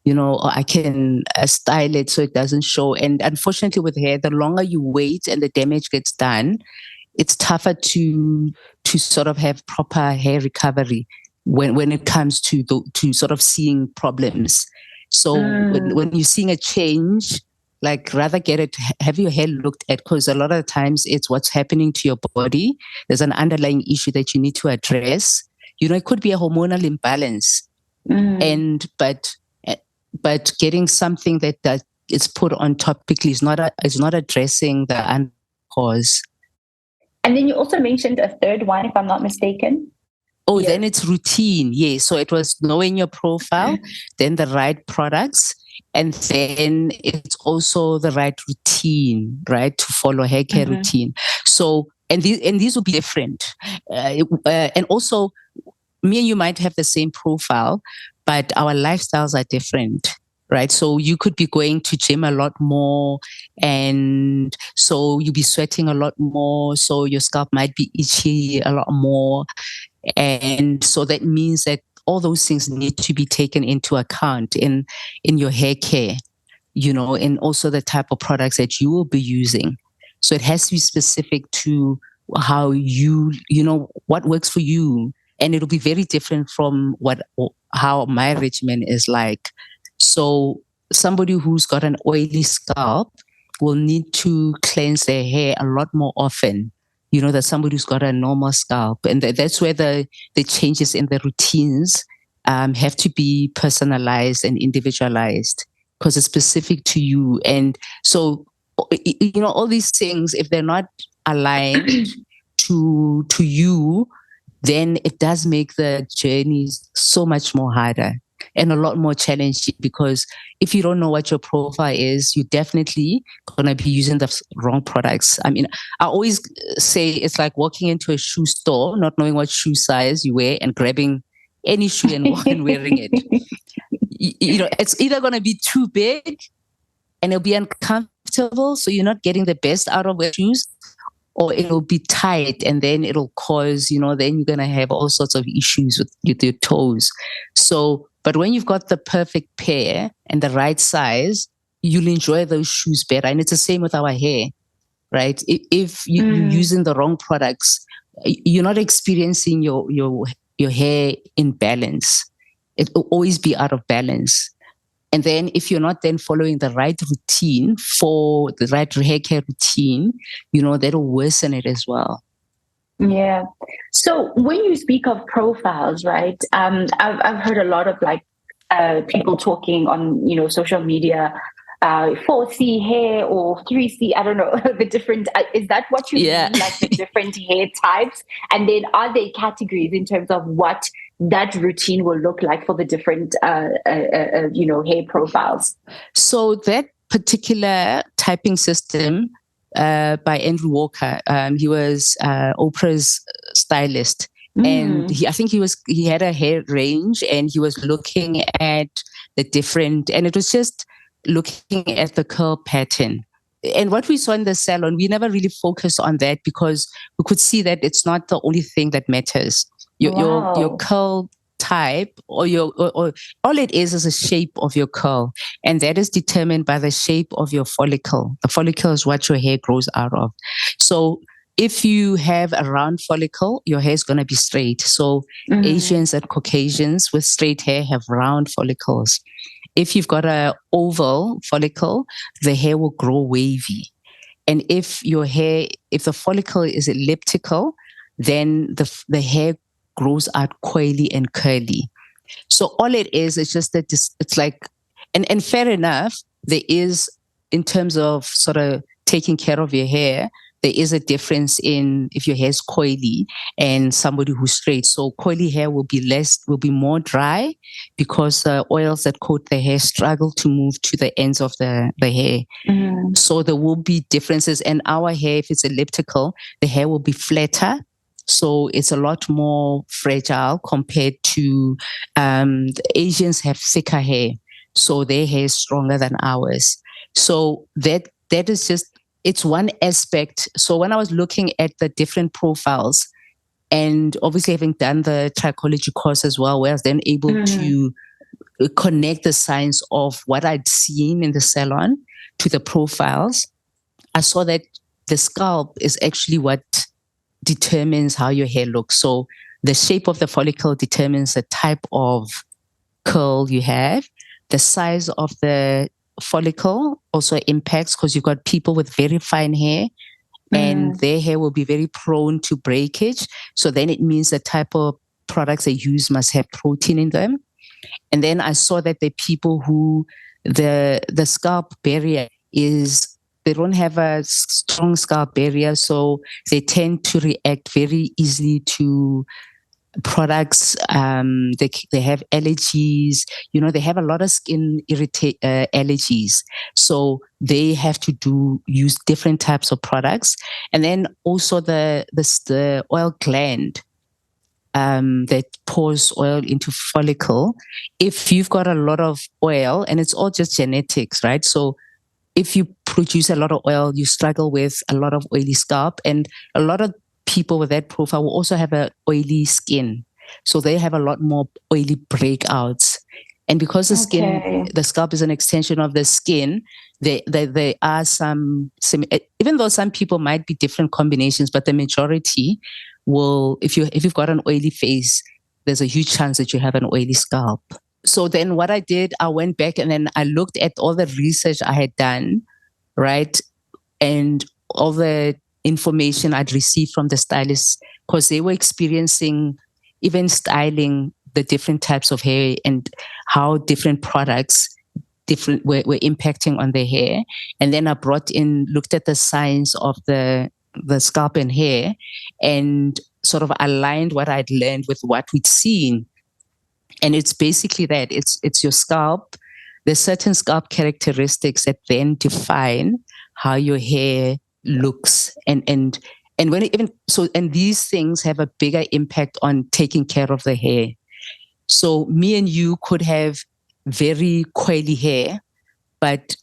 or I can style it so it doesn't show. And unfortunately with hair, the longer you wait and the damage gets done, it's tougher to sort of have proper hair recovery when it comes to sort of seeing problems. So when you're seeing a change, like rather have your hair looked at, because a lot of the times it's what's happening to your body. There's an underlying issue that you need to address. It could be a hormonal imbalance, but getting something that is put on topically is not addressing the cause. And then you also mentioned a third one, if I'm not mistaken. Oh, then it's routine. Yeah. So it was knowing your profile, then the right products, and then it's also the right routine, right, to follow hair care routine. So, and these will be different. And also, me and you might have the same profile, but our lifestyles are different, right? So you could be going to gym a lot more, and so you'll be sweating a lot more. So your scalp might be itchy a lot more. And so that means that all those things need to be taken into account in your hair care, and also the type of products that you will be using. So it has to be specific to how what works for you. And it'll be very different from how my regimen is like. So somebody who's got an oily scalp will need to cleanse their hair a lot more often, than somebody who's got a normal scalp. And that's where the changes in the routines have to be personalized and individualized, because it's specific to you. And so, all these things, if they're not aligned to you, then it does make the journey so much more harder and a lot more challenging, because if you don't know what your profile is, you're definitely going to be using the wrong products. I mean, I always say it's like walking into a shoe store, not knowing what shoe size you wear and grabbing any shoe and wearing it. It's either going to be too big and it'll be uncomfortable, so you're not getting the best out of the shoes, or it'll be tight and then it'll cause, then you're going to have all sorts of issues with your toes. So, but when you've got the perfect pair and the right size, you'll enjoy those shoes better. And it's the same with our hair, right? If you're using the wrong products, you're not experiencing your your hair in balance. It will always be out of balance. And then if you're not then following the right routine for the right hair care routine, that'll worsen it as well. Yeah. So when you speak of profiles, right? I've heard a lot of people talking on social media, 4C hair or 3C. I don't know the different. Is that what you mean? Like the different hair types, and then are there categories in terms of what that routine will look like for the different hair profiles? So that particular typing system by Andrew Walker, he was Oprah's stylist. And I think he had a hair range, and he was looking at the different, and it was just looking at the curl pattern. And what we saw in the salon, we never really focused on that because we could see that it's not the only thing that matters. Your curl type or all it is a shape of your curl, and that is determined by the shape of your follicle. The follicle is what your hair grows out of. So if you have a round follicle, your hair is going to be straight. So Asians and Caucasians with straight hair have round follicles. If you've got an oval follicle, the hair will grow wavy. And if the follicle is elliptical, then the hair grows out coily and curly. So all it is just that it's like, and fair enough, there is, in terms of sort of taking care of your hair, there is a difference in if your hair is coily and somebody who's straight. So coily hair will be more dry because the oils that coat the hair struggle to move to the ends of the hair. So there will be differences. And our hair, if it's elliptical, the hair will be flatter. So it's a lot more fragile compared to the Asians have thicker hair. So their hair is stronger than ours. So that is just, it's one aspect. So when I was looking at the different profiles, and obviously having done the trichology course as well, where I was then able to connect the science of what I'd seen in the salon to the profiles, I saw that the scalp is actually what determines how your hair looks. So the shape of the follicle determines the type of curl you have. The size of the follicle also impacts, because you've got people with very fine hair and their hair will be very prone to breakage. So then it means the type of products they use must have protein in them. And then I saw that the people who the scalp barrier is, they don't have a strong scalp barrier, so they tend to react very easily to products. They have allergies. They have a lot of skin allergies, so they have to use different types of products. And then also the oil gland that pours oil into follicle. If you've got a lot of oil, and it's all just genetics, right? So if you produce a lot of oil, you struggle with a lot of oily scalp, and a lot of people with that profile will also have an oily skin. So they have a lot more oily breakouts. And because the scalp is an extension of the skin, there are some, even though some people might be different combinations, but the majority will, if you've got an oily face, there's a huge chance that you have an oily scalp. So then what I did, I went back and then I looked at all the research I had done, right? And all the information I'd received from the stylists, because they were experiencing, even styling the different types of hair and how different products were impacting on their hair. And then I looked at the science of the scalp and hair and sort of aligned what I'd learned with what we'd seen. And it's basically that it's your scalp. There's certain scalp characteristics that then define how your hair looks, and when and these things have a bigger impact on taking care of the hair. So me and you could have very coily hair, but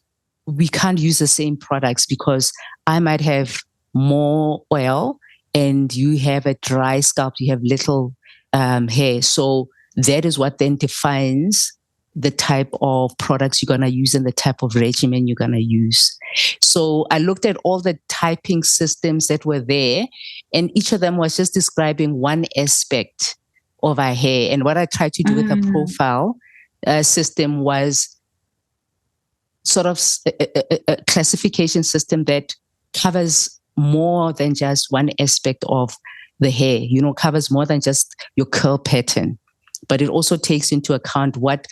we can't use the same products because I might have more oil and you have a dry scalp, you have little hair. So that is what then defines the type of products you're going to use and the type of regimen you're going to use. So I looked at all the typing systems that were there, and each of them was just describing one aspect of our hair. And what I tried to do with the profile system was sort of a classification system that covers more than just one aspect of the hair, covers more than just your curl pattern, but it also takes into account what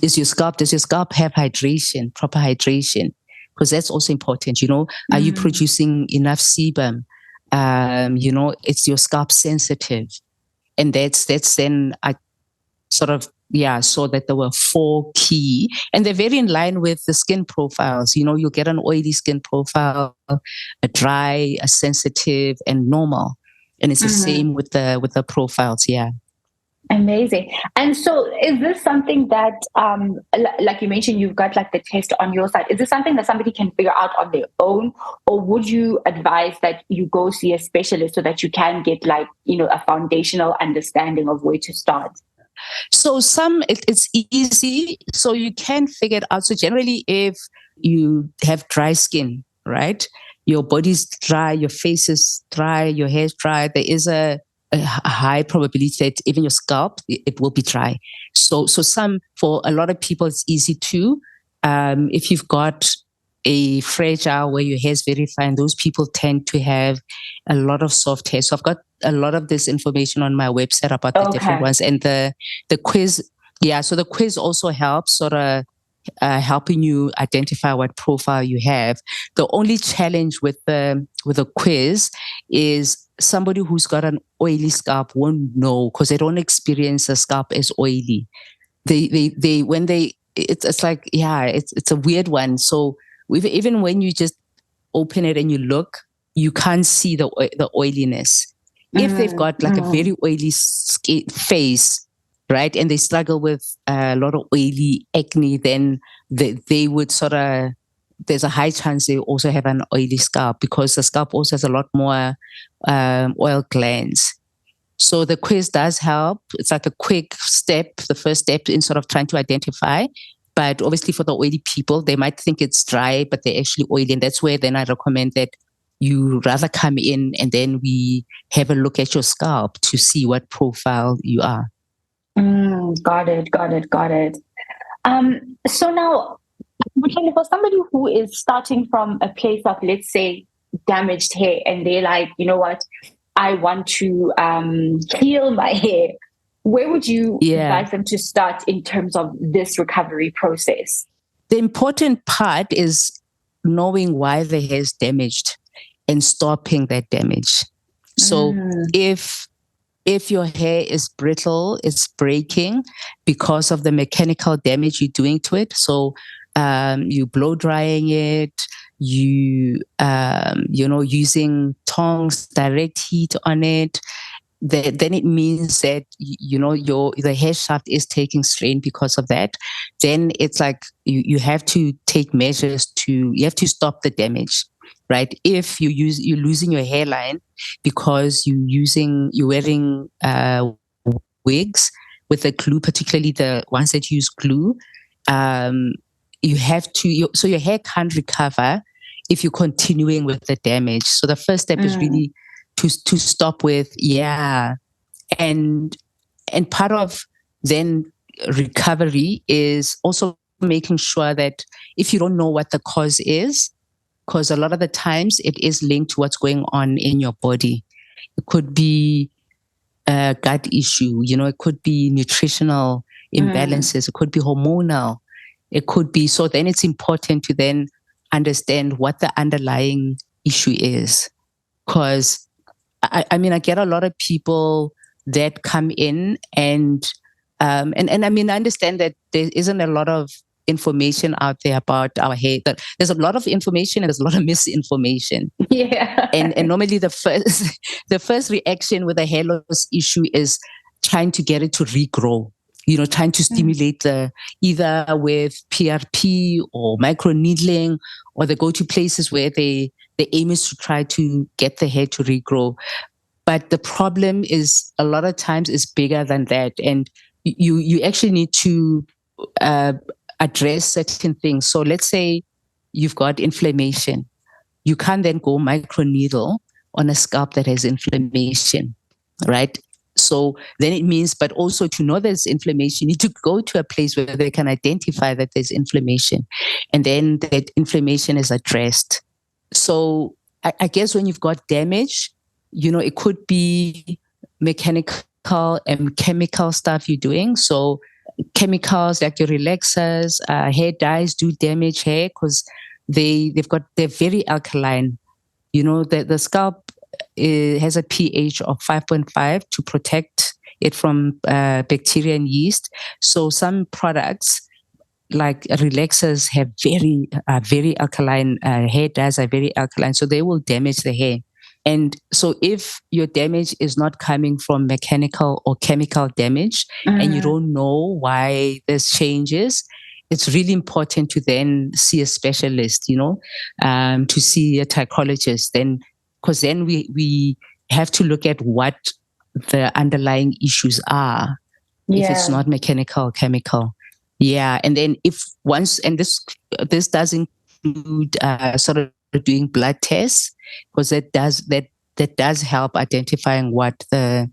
is your scalp. Does your scalp have hydration, proper hydration? Because that's also important. Are you producing enough sebum? It's your scalp sensitive. And that's then I sort of, saw that there were 4 key, and they're very in line with the skin profiles. You'll get an oily skin profile, a dry, a sensitive, and normal. And it's the same with the profiles. Yeah. Amazing. And so is this something that, like you mentioned, you've got like the test on your side. Is this something that somebody can figure out on their own? Or would you advise that you go see a specialist so that you can get like, a foundational understanding of where to start? So it's easy. So you can figure it out. So generally, if you have dry skin, right? Your body's dry, your face is dry, your hair's dry. There is a high probability that even your scalp, it will be dry. So for a lot of people, it's easy too. If you've got a fragile where your hair is very fine, those people tend to have a lot of soft hair. So I've got a lot of this information on my website about the different ones. And the quiz, so the quiz also helps sort of helping you identify what profile you have. The only challenge with the quiz is somebody who's got an oily scalp won't know, because they don't experience the scalp as oily. It's like, it's a weird one. So even when you just open it and you look, you can't see the oiliness. If they've got like a very oily face, right, and they struggle with a lot of oily acne, then they would sort of, there's a high chance they also have an oily scalp, because the scalp also has a lot more oil glands. So the quiz does help. It's like a quick step, the first step in sort of trying to identify. But obviously for the oily people, they might think it's dry, but they're actually oily. And that's where then I recommend that you rather come in and then we have a look at your scalp to see what profile you are. Got it. So now, for somebody who is starting from a place of, let's say, damaged hair, and they're like, you know what, I want to heal my hair, where would you advise them to start in terms of this recovery process? The important part is knowing why the hair is damaged and stopping that damage. So if your hair is brittle, it's breaking because of the mechanical damage you're doing to it. So you blow drying it, you using tongs, direct heat on it, then it means that the hair shaft is taking strain because of that. Then it's like you have to take measures you have to stop the damage, right? If you're losing your hairline because you're wearing wigs with the glue, particularly the ones that use glue, you have to, so your hair can't recover if you're continuing with the damage. So the first step is really to stop with, and part of then recovery is also making sure that if you don't know what the cause is, because a lot of the times it is linked to what's going on in your body. It could be a gut issue, it could be nutritional imbalances, it could be hormonal, it could be, so then it's important to then understand what the underlying issue is. Because I get a lot of people that come in and I understand that there isn't a lot of information out there about our hair. There's a lot of information and there's a lot of misinformation. Yeah. And normally the first reaction with a hair loss issue is trying to get it to regrow. Trying to stimulate either with PRP or micro needling, or they go to places where the aim is to try to get the hair to regrow. But the problem is a lot of times is bigger than that. And you actually need to address certain things. So let's say you've got inflammation. You can't then go micro needle on a scalp that has inflammation, right? So then it means, but also to know there's inflammation, you need to go to a place where they can identify that there's inflammation. And then that inflammation is addressed. So I guess when you've got damage, it could be mechanical and chemical stuff you're doing. So chemicals like your relaxers, hair dyes do damage hair because they're very alkaline. The scalp has a pH of 5.5 to protect it from bacteria and yeast. So some products like relaxers have very alkaline, hair dyes are very alkaline, so they will damage the hair. And so if your damage is not coming from mechanical or chemical damage, and you don't know why there's changes, it's really important to then see a specialist, to see a trichologist. Then, because then we have to look at what the underlying issues are. If it's not mechanical or chemical. Yeah. And then and this does include sort of doing blood tests, because that does help identifying what the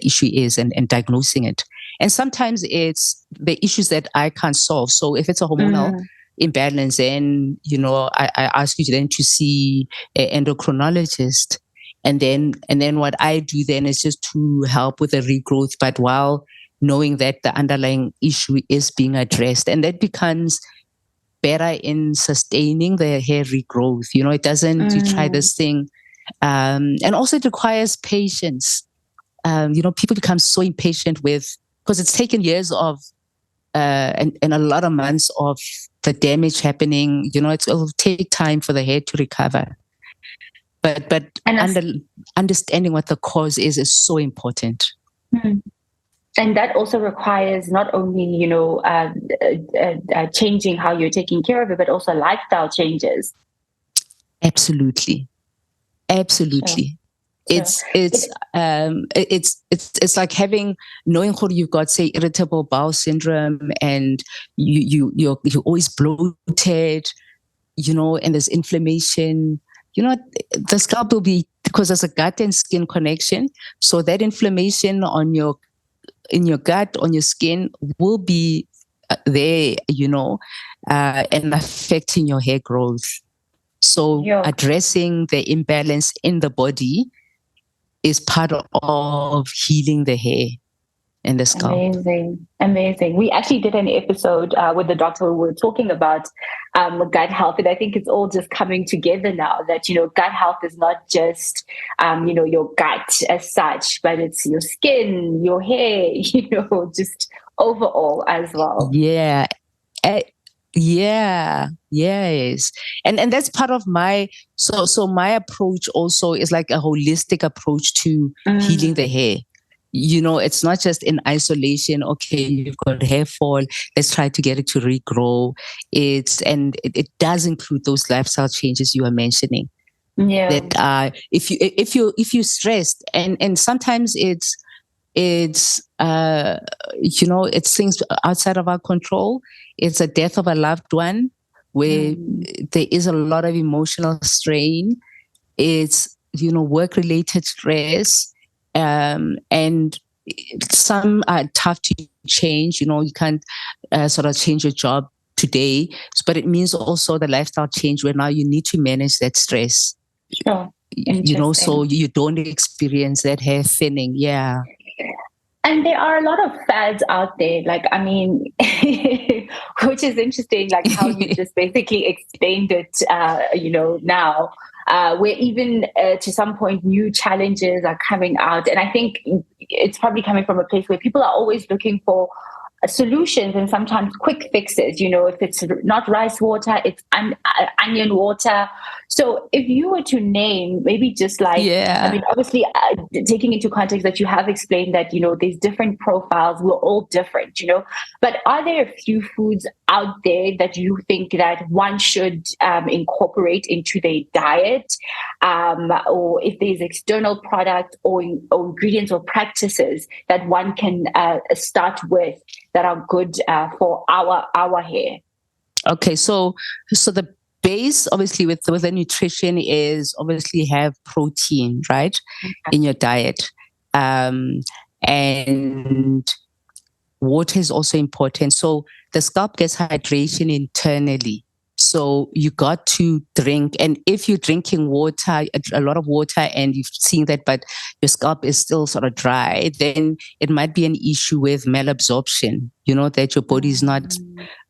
issue is and diagnosing it. And sometimes it's the issues that I can't solve. So if it's a hormonal imbalance, then I ask you then to see an endocrinologist, and then what I do then is just to help with the regrowth, but while knowing that the underlying issue is being addressed, and that becomes better in sustaining the hair regrowth. It doesn't, you try this thing. And also it requires patience. People become so impatient because it's taken years of, and a lot of months of the damage happening. It'll take time for the hair to recover. But understanding what the cause is so important. And that also requires not only, changing how you're taking care of it, but also lifestyle changes. Absolutely. Sure. It's like knowing how you've got, say, irritable bowel syndrome, and you're always bloated, and there's inflammation. The scalp will be, because there's a gut and skin connection. So that inflammation in your gut, on your skin, will be there, and affecting your hair growth. So addressing the imbalance in the body is part of healing the hair and the scalp. Amazing. We actually did an episode with the doctor. We were talking about gut health, and I think it's all just coming together now that, gut health is not just, your gut as such, but it's your skin, your hair, just overall as well. Yeah. Yes. And that's part of my approach also is like a holistic approach to healing the hair. It's not just in isolation. Okay, you've got hair fall, let's try to get it to regrow. It does include those lifestyle changes you are mentioning. Yeah. That if you're stressed, and sometimes it's things outside of our control. It's a death of a loved one where there is a lot of emotional strain. It's work-related stress. And some are tough to change. You can't sort of change your job today, but it means also the lifestyle change where now you need to manage that stress. Sure. So you don't experience that hair thinning. Yeah. And there are a lot of fads out there, which is interesting, like how you just basically explained it, now. Where even to some point new challenges are coming out. And I think it's probably coming from a place where people are always looking for solutions and sometimes quick fixes. If it's not rice water, it's onion water. So if you were to name maybe just obviously taking into context that you have explained that, there's different profiles, we're all different, but are there a few foods out there that you think that one should incorporate into their diet, or if there's external product or ingredients or practices that one can start with that are good for our hair? Okay, so the base, obviously, with the nutrition is obviously have protein, right, in your diet. And water is also important. So the scalp gets hydration internally. So you got to drink. And if you're drinking water, a lot of water, and you've seen that, but your scalp is still sort of dry, then it might be an issue with malabsorption, that your body is not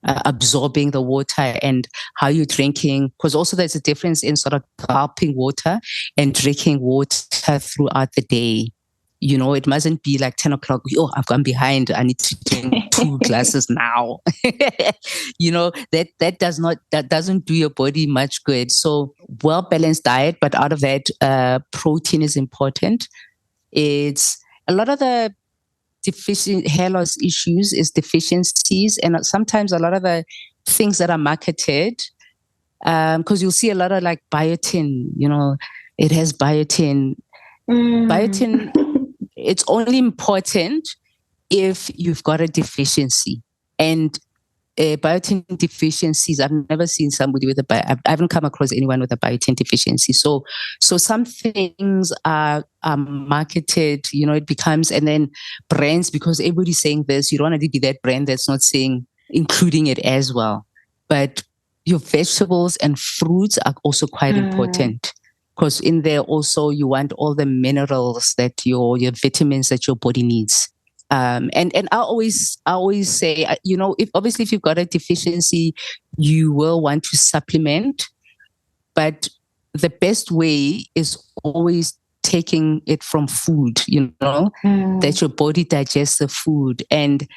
absorbing the water and how you're drinking. Because also there's a difference in sort of gulping water and drinking water throughout the day. It mustn't be like 10 o'clock. Oh, I've gone behind. I need to drink 2 glasses now. That doesn't do your body much good. So well-balanced diet, but out of that, protein is important. It's a lot of the deficient hair loss issues is deficiencies. And sometimes a lot of the things that are marketed, because you'll see a lot of like biotin, it has biotin. Biotin, it's only important if you've got a deficiency. And biotin deficiencies, I've never seen somebody with I haven't come across anyone with a biotin deficiency. So some things are marketed, it becomes, and then brands, because everybody's saying this, you don't want to be that brand that's not saying, including it as well. But your vegetables and fruits are also quite important. Because in there also you want all the minerals that your vitamins that your body needs. And I always say, if you've got a deficiency, you will want to supplement, but the best way is always taking it from food, that your body digests the food, and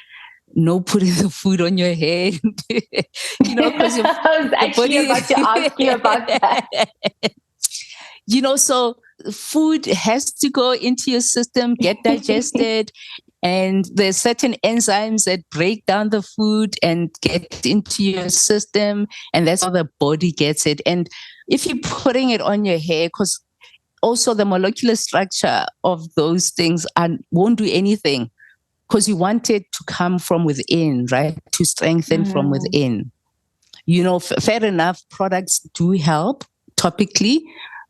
no putting the food on your head, because I was actually about to ask you about that. So food has to go into your system, get digested, and there's certain enzymes that break down the food and get into your system, and that's how the body gets it. And if you're putting it on your hair, because also the molecular structure of those things won't do anything, because you want it to come from within, right? To strengthen from within. Fair enough, products do help topically,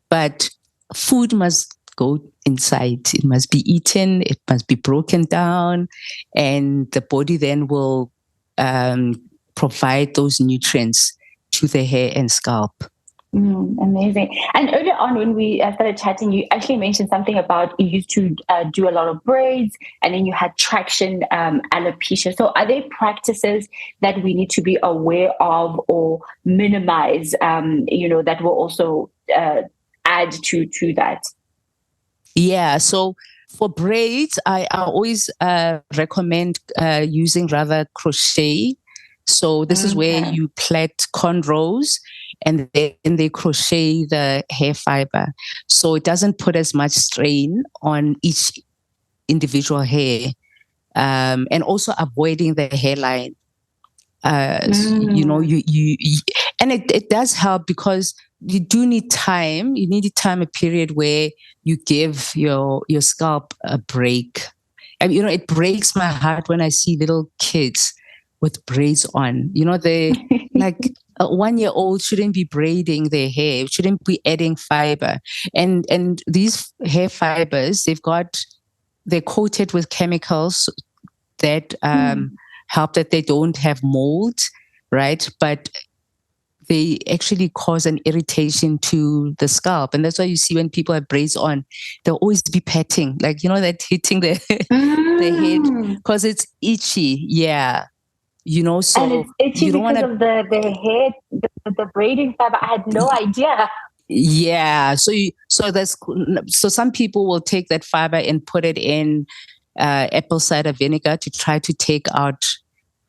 but food must go inside. It must be eaten. It must be broken down. And the body then will provide those nutrients to the hair and scalp. Amazing. And earlier on when we started chatting, you actually mentioned something about you used to do a lot of braids, and then you had traction alopecia. So are there practices that we need to be aware of or minimize, that will also add to that? Yeah. So for braids, I always recommend using rather crochet. So this is where you plait cornrows and then they crochet the hair fiber. So it doesn't put as much strain on each individual hair. And also avoiding the hairline. And it does help, because you do need time. You need a period where you give your scalp a break. And, it breaks my heart when I see little kids with braids on. They like a 1-year-old shouldn't be braiding their hair, shouldn't be adding fiber. And these hair fibers, they're coated with chemicals that help that they don't have mold, right? But they actually cause an irritation to the scalp. And that's why you see when people have braids on, they'll always be patting, like, that hitting the head, because it's itchy. Yeah. So and it's itchy you don't because wanna, of the hair, the braiding fiber. I had no idea. Yeah. So some people will take that fiber and put it in apple cider vinegar to try to take out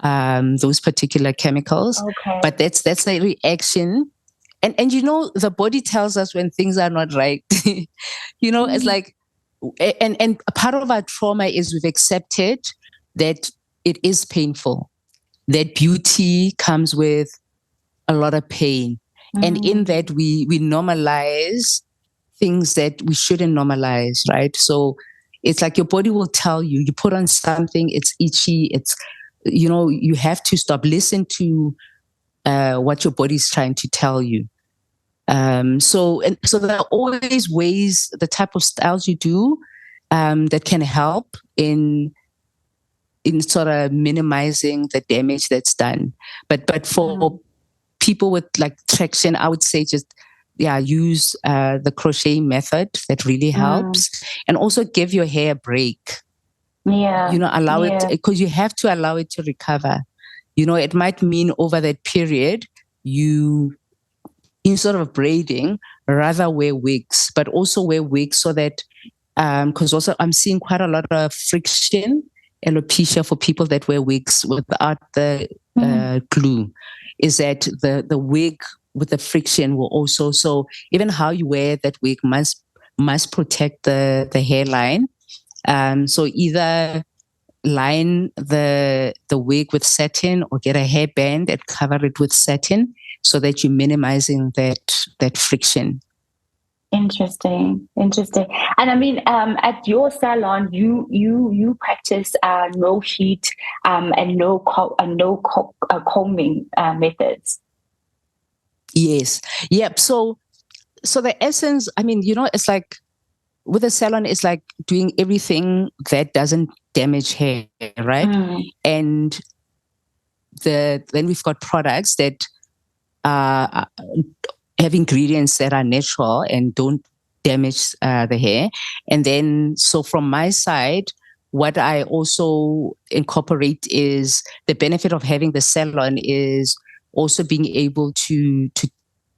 those particular chemicals. Okay. But that's a reaction. And the body tells us when things are not right. It's like, and a part of our trauma is we've accepted that it is painful, that beauty comes with a lot of pain. And in that we normalize things that we shouldn't normalize, right? So it's like your body will tell you put on something, it's itchy, it's, you have to stop, listen to what your body's trying to tell you. So there are always ways, the type of styles you do, that can help in sort of minimizing the damage that's done. But for people with like traction, I would say just use the crochet method. That really helps, and also give your hair a break. Allow it, because you have to allow it to recover. It might mean over that period you, instead of braiding, rather wear wigs, but also wear wigs so that because also I'm seeing quite a lot of friction, alopecia, for people that wear wigs without the glue, is that the wig with the friction will also, so even how you wear that wig must protect the hairline. So either line the wig with satin or get a hairband and cover it with satin so that you're minimizing that friction. Interesting. And I mean, at your salon, you practice no heat and no combing methods. Yes. Yep. So the essence, I mean, it's like with a salon, it's like doing everything that doesn't damage hair, right? And then we've got products that have ingredients that are natural and don't damage the hair. And then, so from my side, what I also incorporate is the benefit of having the salon is also being able to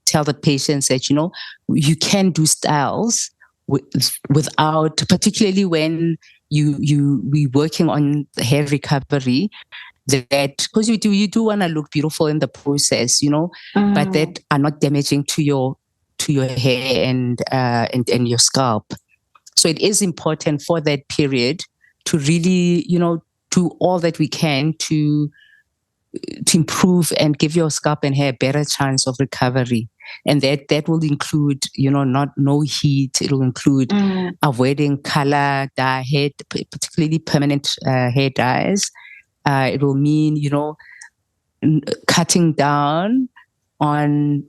tell the patients that, you can do styles without, particularly when we working on the hair recovery, that because you do want to look beautiful in the process, but that are not damaging to your hair and your scalp. So it is important for that period to really, do all that we can to improve and give your scalp and hair a better chance of recovery. And that will include, no heat. It will include avoiding color dye, hair, particularly permanent hair dyes. It will mean, cutting down on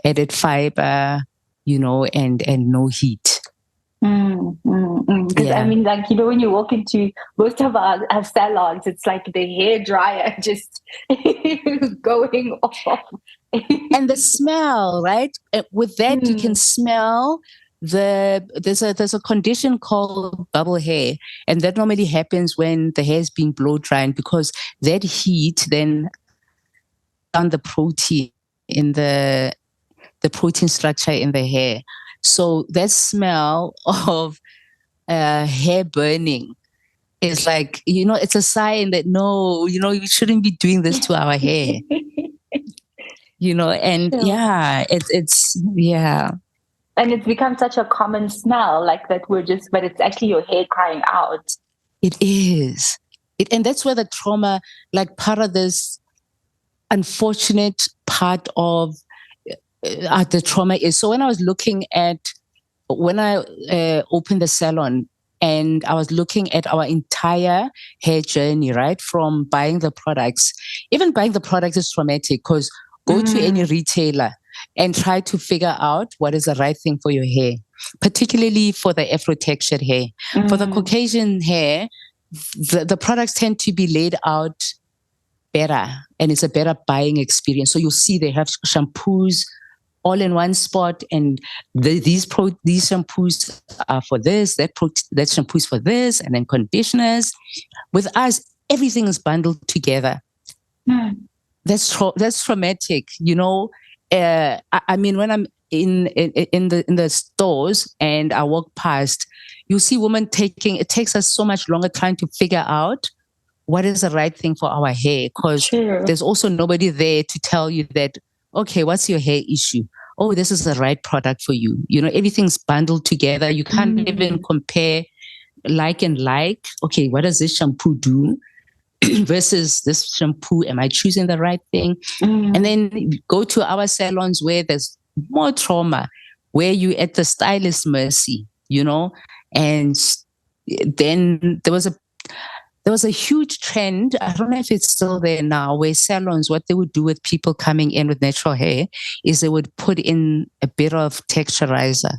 added fiber, and no heat. Because I mean, like, when you walk into most of our salons, it's like the hair dryer just going off. And the smell, right? With that, you can smell there's a condition called bubble hair, and that normally happens when the hair is being blow dried, because that heat then on the protein in the protein structure in the hair. So that smell of hair burning is like, it's a sign that no, you shouldn't be doing this to our hair. And and it's become such a common smell, like that but it's actually your hair crying out. It is. And that's where the trauma, like part of this unfortunate part of the trauma is. So when I opened the salon and I was looking at our entire hair journey, right? From buying the products, even buying the products is traumatic, because go to any retailer and try to figure out what is the right thing for your hair, particularly for the afro-textured hair. For the Caucasian hair, the products tend to be laid out better, and it's a better buying experience. So you'll see they have shampoos all in one spot, and these shampoos are for this, that shampoo is for this, and then conditioners. With us, everything is bundled together. That's traumatic, I mean, when I'm in the stores and I walk past, you see women it takes us so much longer trying to figure out what is the right thing for our hair, because there's also nobody there to tell you that, okay, what's your hair issue? Oh, this is the right product for you. Everything's bundled together. You can't even compare like and like. Okay, what does this shampoo do versus this shampoo? Am I choosing the right thing? And then go to our salons where there's more trauma, where you at the stylist's mercy, and then there was a huge trend. I don't know if it's still there now, where salons, what they would do with people coming in with natural hair is they would put in a bit of texturizer.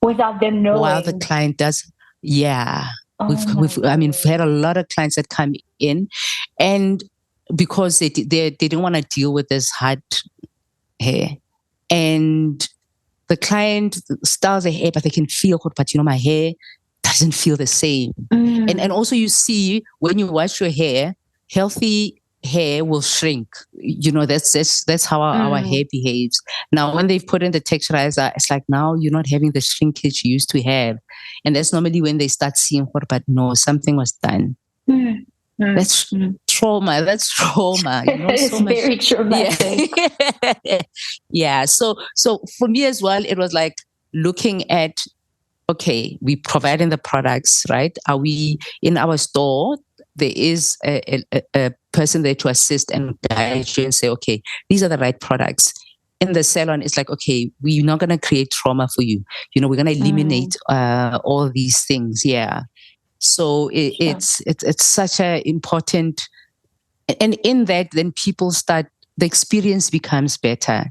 without them while the knowing. client does. Yeah. Oh We've we've had a lot of clients that come in, and because they didn't want to deal with this hard hair, and the client styles their hair, but they can feel, but my hair doesn't feel the same. And also you see when you wash your hair, healthy hair will shrink. That's how our hair behaves. Now, when they've put in the texturizer, it's like now you're not having the shrinkage you used to have. And that's normally when they start seeing, but no, something was done. That's trauma. That's trauma. It's so much. very traumatic. Yeah. So for me as well, it was like looking at, okay, we providing the products, right? Are we in our store? There is a person there to assist and guide you and say, okay, these are the right products. In the salon, it's like, okay, we're not going to create trauma for you. We're going to eliminate all these things. Yeah. So it's such an important, and in that, then people start, the experience becomes better.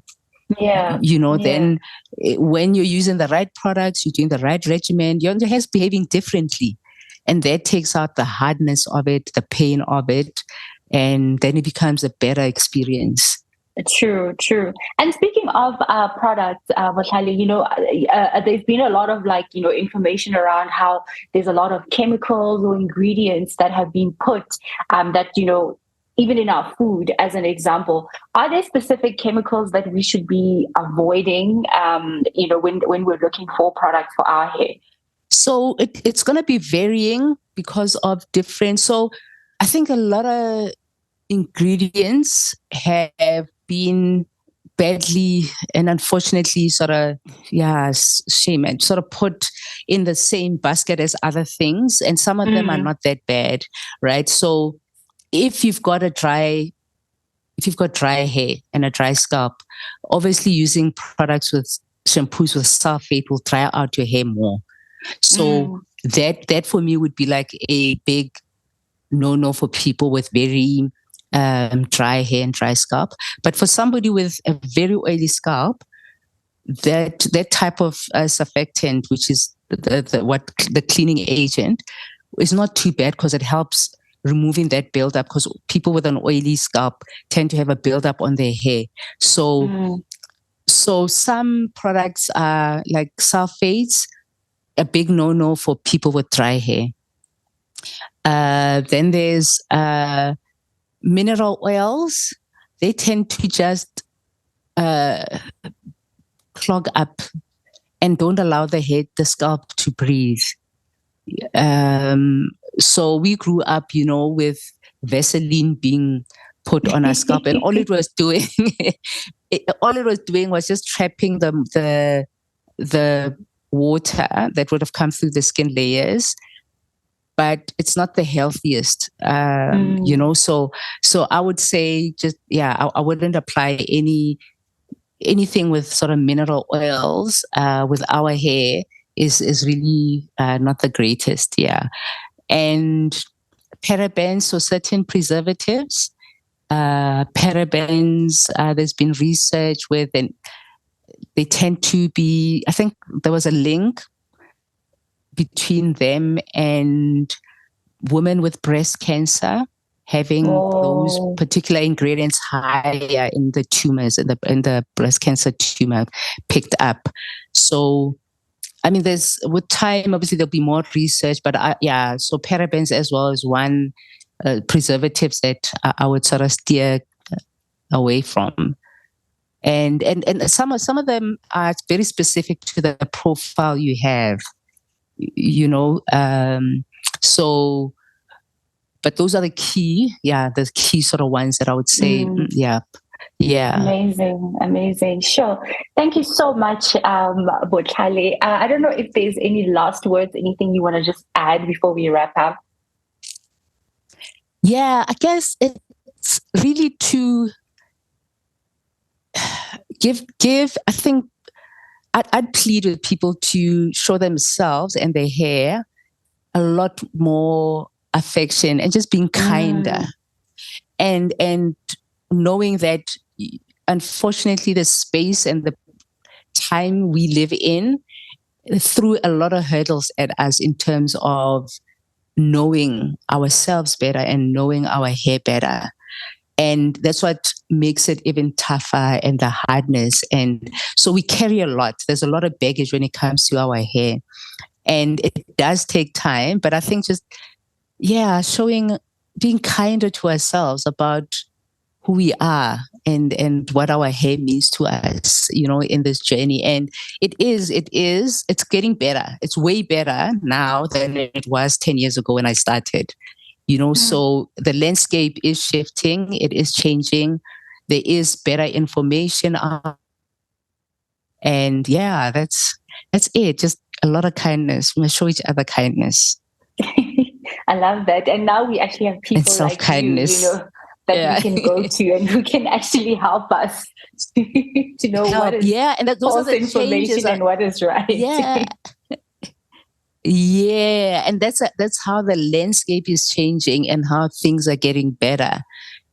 Yeah. Then when you're using the right products, you're doing the right regimen, your hair's behaving differently. And that takes out the hardness of it, the pain of it, and then it becomes a better experience. True. And speaking of products, Bothlale, there's been a lot of information around how there's a lot of chemicals or ingredients that have been put that, even in our food, as an example. Are there specific chemicals that we should be avoiding, when we're looking for products for our hair? So it's going to be varying because of different. So I think a lot of ingredients have been badly and unfortunately sort of put in the same basket as other things, and some of them are not that bad, right? So if you've got dry hair and a dry scalp, obviously using products with shampoos with sulfate will dry out your hair more. So that for me would be like a big no for people with very dry hair and dry scalp. But for somebody with a very oily scalp, that type of surfactant, which is the cleaning agent, is not too bad because it helps removing that buildup, because people with an oily scalp tend to have a buildup on their hair. So some products are like sulfates, a big no for people with dry hair. Then there's mineral oils. They tend to just clog up and don't allow the scalp to breathe. So we grew up, with Vaseline being put on our scalp, and all it was doing was just trapping the water that would have come through the skin layers. But it's not the healthiest, So I would say I wouldn't apply anything with sort of mineral oils with our hair. Is really not the greatest, and parabens, so certain preservatives, parabens. There's been research with, and they tend to be. I think there was a link between them and women with breast cancer having those particular ingredients higher in the tumors, in the breast cancer tumor picked up. So, I mean, with time, obviously there'll be more research, but so parabens as well is one preservatives that I would sort of steer away from. And some of them are very specific to the profile you have, but those are the key sort of ones that I would say, Amazing. Sure. Thank you so much, Bothlale. I don't know if there's any last words, anything you want to just add before we wrap up. Yeah, I guess it's really to give. I think I'd plead with people to show themselves and their hair a lot more affection and just being kinder, and knowing that unfortunately the space and the time we live in threw a lot of hurdles at us in terms of knowing ourselves better and knowing our hair better. And that's what makes it even tougher, and the hardness. And so we carry a lot. There's a lot of baggage when it comes to our hair. And it does take time, but I think just, being kinder to ourselves about who we are and what our hair means to us, in this journey. And it's getting better. It's way better now than it was 10 years ago when I started. So the landscape is shifting, it is changing, there is better information. And that's it. Just a lot of kindness. We must show each other kindness. I love that. And now we actually have people like you, that we can go to and who can actually help us to know what is and those false are the information changes and what is right. And that's how the landscape is changing and how things are getting better,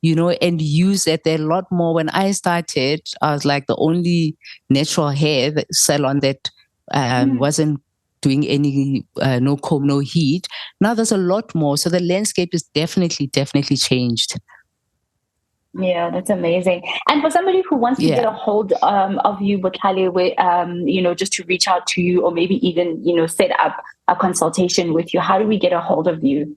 and use it. There are a lot more. When I started, I was like the only natural hair salon that wasn't doing any no comb, no heat. Now there's a lot more. So the landscape is definitely changed. Yeah, that's amazing. And for somebody who wants to get a hold of you, Bothlale, just to reach out to you, or maybe even, set up a consultation with you, how do we get a hold of you?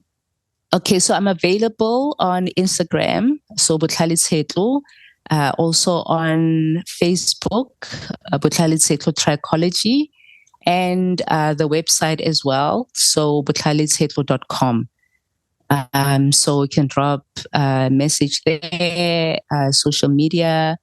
Okay, so I'm available on Instagram, so Bothlale Tshetlo, also on Facebook, Bothlale Tshetlo Trichology, and the website as well, so bothlaletshetlo.com. So you can drop a message there, social media,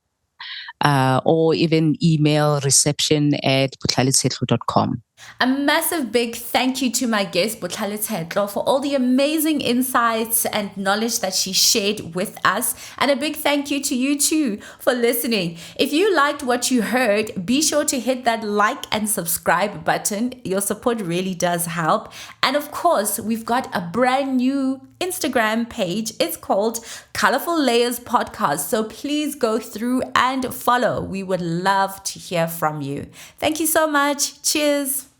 or even email reception@bothlaletshetlo.com. A massive big thank you to my guest, Bothlale Tshetlo, for all the amazing insights and knowledge that she shared with us. And a big thank you to you too for listening. If you liked what you heard, be sure to hit that like and subscribe button. Your support really does help. And of course, we've got a brand new Instagram page. It's called Colorful Layers Podcast. So please go through and follow. We would love to hear from you. Thank you so much. Cheers.